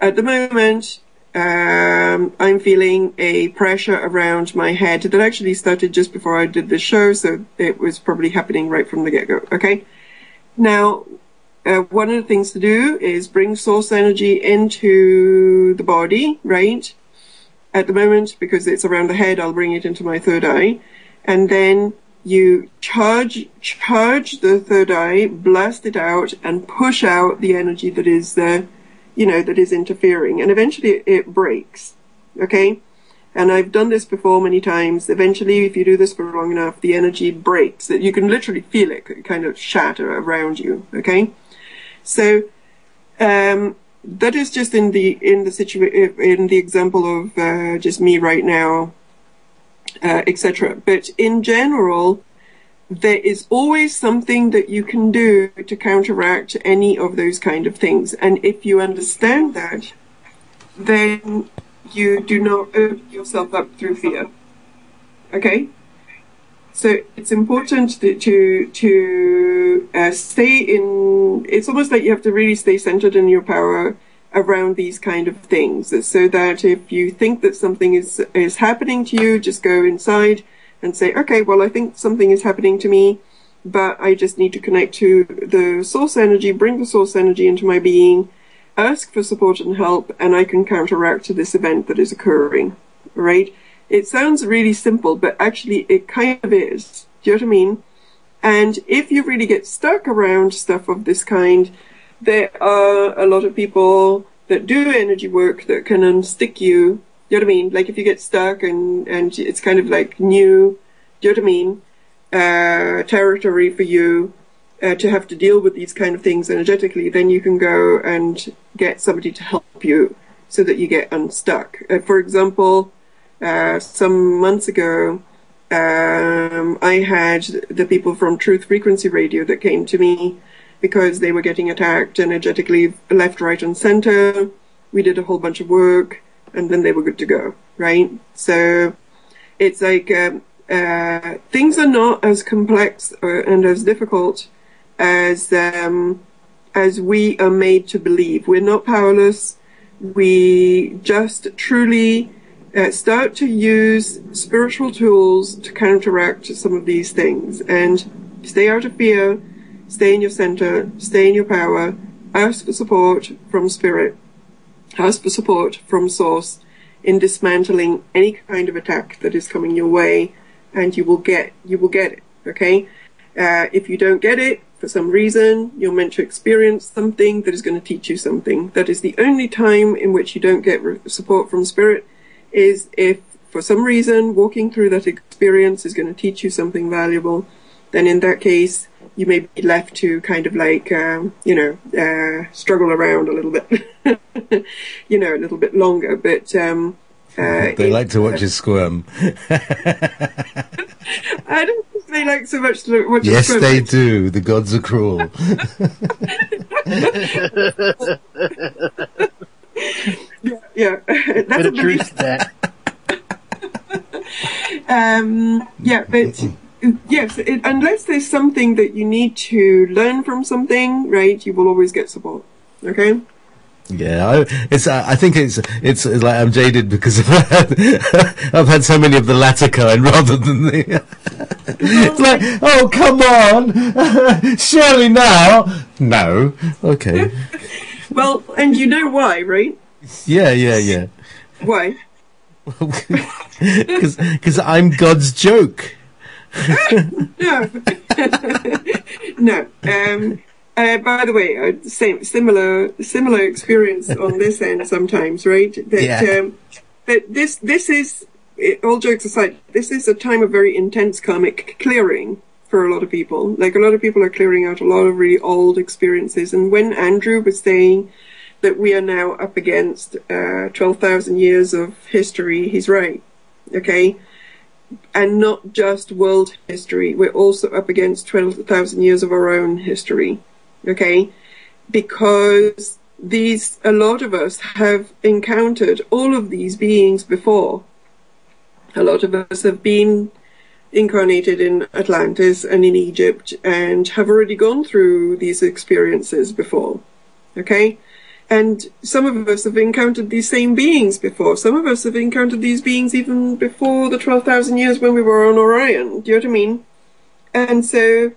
at the moment, I'm feeling a pressure around my head that actually started just before I did the show, so it was probably happening right from the get-go. Okay? Now, one of the things to do is bring source energy into the body, right? At the moment, because it's around the head, I'll bring it into my third eye. And then you charge the third eye, blast it out, and push out the energy that is that is interfering. And eventually it breaks. Okay? And I've done this before many times. Eventually, if you do this for long enough, the energy breaks. You can literally feel it kind of shatter around you. Okay? So, that is just in the example of just me right now, etc. But in general, there is always something that you can do to counteract any of those kind of things. And if you understand that, then you do not open yourself up through fear. Okay? So it's important to stay in. It's almost like you have to really stay centered in your power around these kind of things, so that if you think that something is happening to you, just go inside and say, okay, well, I think something is happening to me, but I just need to connect to the source energy, bring the source energy into my being, ask for support and help, and I can counteract this event that is occurring. Right? It sounds really simple, but actually it kind of is. Do you know what I mean? And if you really get stuck around stuff of this kind, there are a lot of people that do energy work that can unstick you. Do you know what I mean? Like if you get stuck and it's kind of like new, do you know what I mean? Territory for you to have to deal with these kind of things energetically, then you can go and get somebody to help you so that you get unstuck. For example, some months ago, I had the people from Truth Frequency Radio that came to me because they were getting attacked energetically left, right, and center. We did a whole bunch of work, and then they were good to go, right? So it's like things are not as complex and as difficult as we are made to believe. We're not powerless. We just truly start to use spiritual tools to counteract some of these things, and stay out of fear, stay in your center, stay in your power, ask for support from spirit, ask for support from source in dismantling any kind of attack that is coming your way, and you will get it, okay? If you don't get it, for some reason, you're meant to experience something that is going to teach you something. That is the only time in which you don't get support from spirit, is if for some reason walking through that experience is going to teach you something valuable. Then in that case, you may be left to kind of like, struggle around a little bit, a little bit longer. But they like to watch you squirm. I don't think they like so much to watch you Yes, squirm. they do. The gods are cruel. Yeah, that's a belief. That. But yes, unless there's something that you need to learn from something, right, you will always get support. Okay. Yeah, I think it's like I'm jaded because I've had so many of the latter kind rather than the. It's like, oh come on, surely now. No, okay. Well, and you know why, right? Yeah. Why? Because I'm God's joke. No. No. By the way, similar experience on this end sometimes, right? That this is, all jokes aside, this is a time of very intense karmic clearing for a lot of people. Like, a lot of people are clearing out a lot of really old experiences. And when Andrew was saying that we are now up against 12,000 years of history, he's right. Okay? And not just world history, we're also up against 12,000 years of our own history. Okay? Because a lot of us have encountered all of these beings before. A lot of us have been incarnated in Atlantis and in Egypt and have already gone through these experiences before. Okay? And some of us have encountered these same beings before. Some of us have encountered these beings even before the 12,000 years when we were on Orion. Do you know what I mean? And so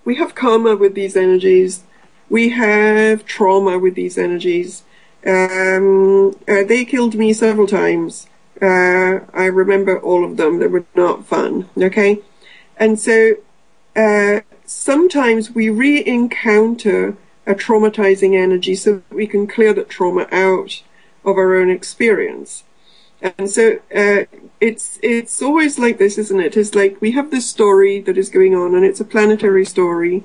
we have karma with these energies. We have trauma with these energies. They killed me several times. I remember all of them. They were not fun. Okay? And so sometimes we re-encounter a traumatizing energy so that we can clear that trauma out of our own experience. And so it's always like this, isn't it? It's like we have this story that is going on, and it's a planetary story,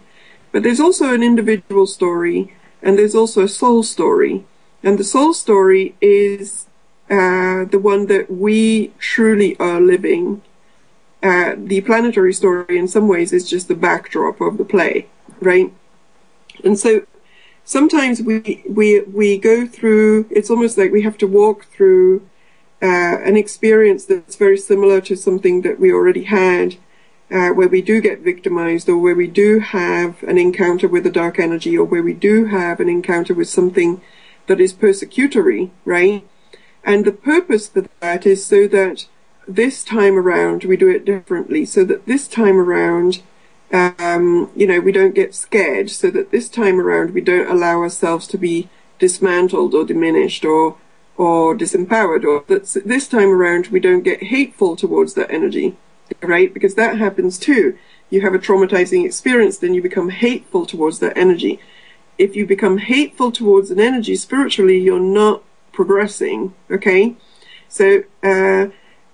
but there's also an individual story, and there's also a soul story. And the soul story is the one that we truly are living. The planetary story in some ways is just the backdrop of the play, right? And so sometimes we go through, it's almost like we have to walk through an experience that's very similar to something that we already had, where we do get victimized, or where we do have an encounter with a dark energy, or where we do have an encounter with something that is persecutory, right? And the purpose for that is so that this time around we do it differently, so that this time around we don't get scared, so that this time around we don't allow ourselves to be dismantled or diminished or disempowered, or that this time around we don't get hateful towards that energy, right? Because that happens too. You have a traumatizing experience, then you become hateful towards that energy. if you become hateful towards an energy spiritually, you're not progressing. Okay, so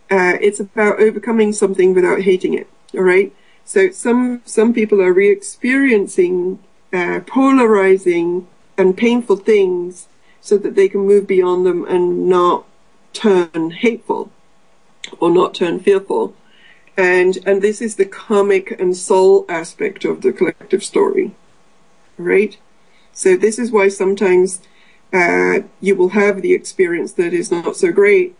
it's about overcoming something without hating it. All right. So some people are re-experiencing polarizing and painful things so that they can move beyond them and not turn hateful or not turn fearful. And this is the karmic and soul aspect of the collective story, right? So this is why sometimes you will have the experience that is not so great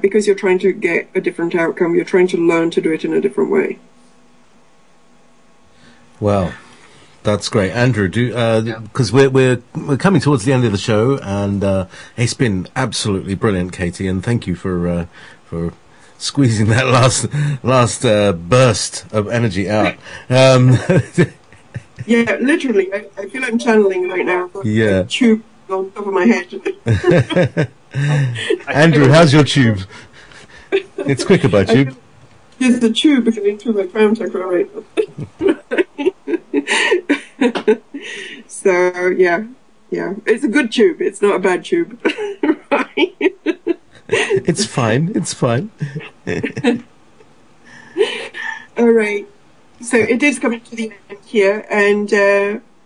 because you're trying to get a different outcome. You're trying to learn to do it in a different way. Well, that's great, Andrew. Because we're coming towards the end of the show, and it's been absolutely brilliant, Katie. And thank you for squeezing that last burst of energy out. Yeah, literally. I feel I'm channeling right now. Yeah. A tube on top of my head. Andrew, how's your tube? It's quicker by tube. There's the tube going through my crown chakra right now. So, yeah. It's a good tube. It's not a bad tube. Right? It's fine. All right. So it is coming to the end here, and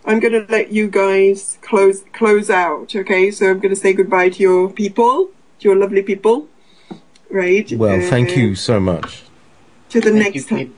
I'm going to let you guys close out. Okay. So I'm going to say goodbye to your people, to your lovely people. Right. Well, thank you so much. To the next time.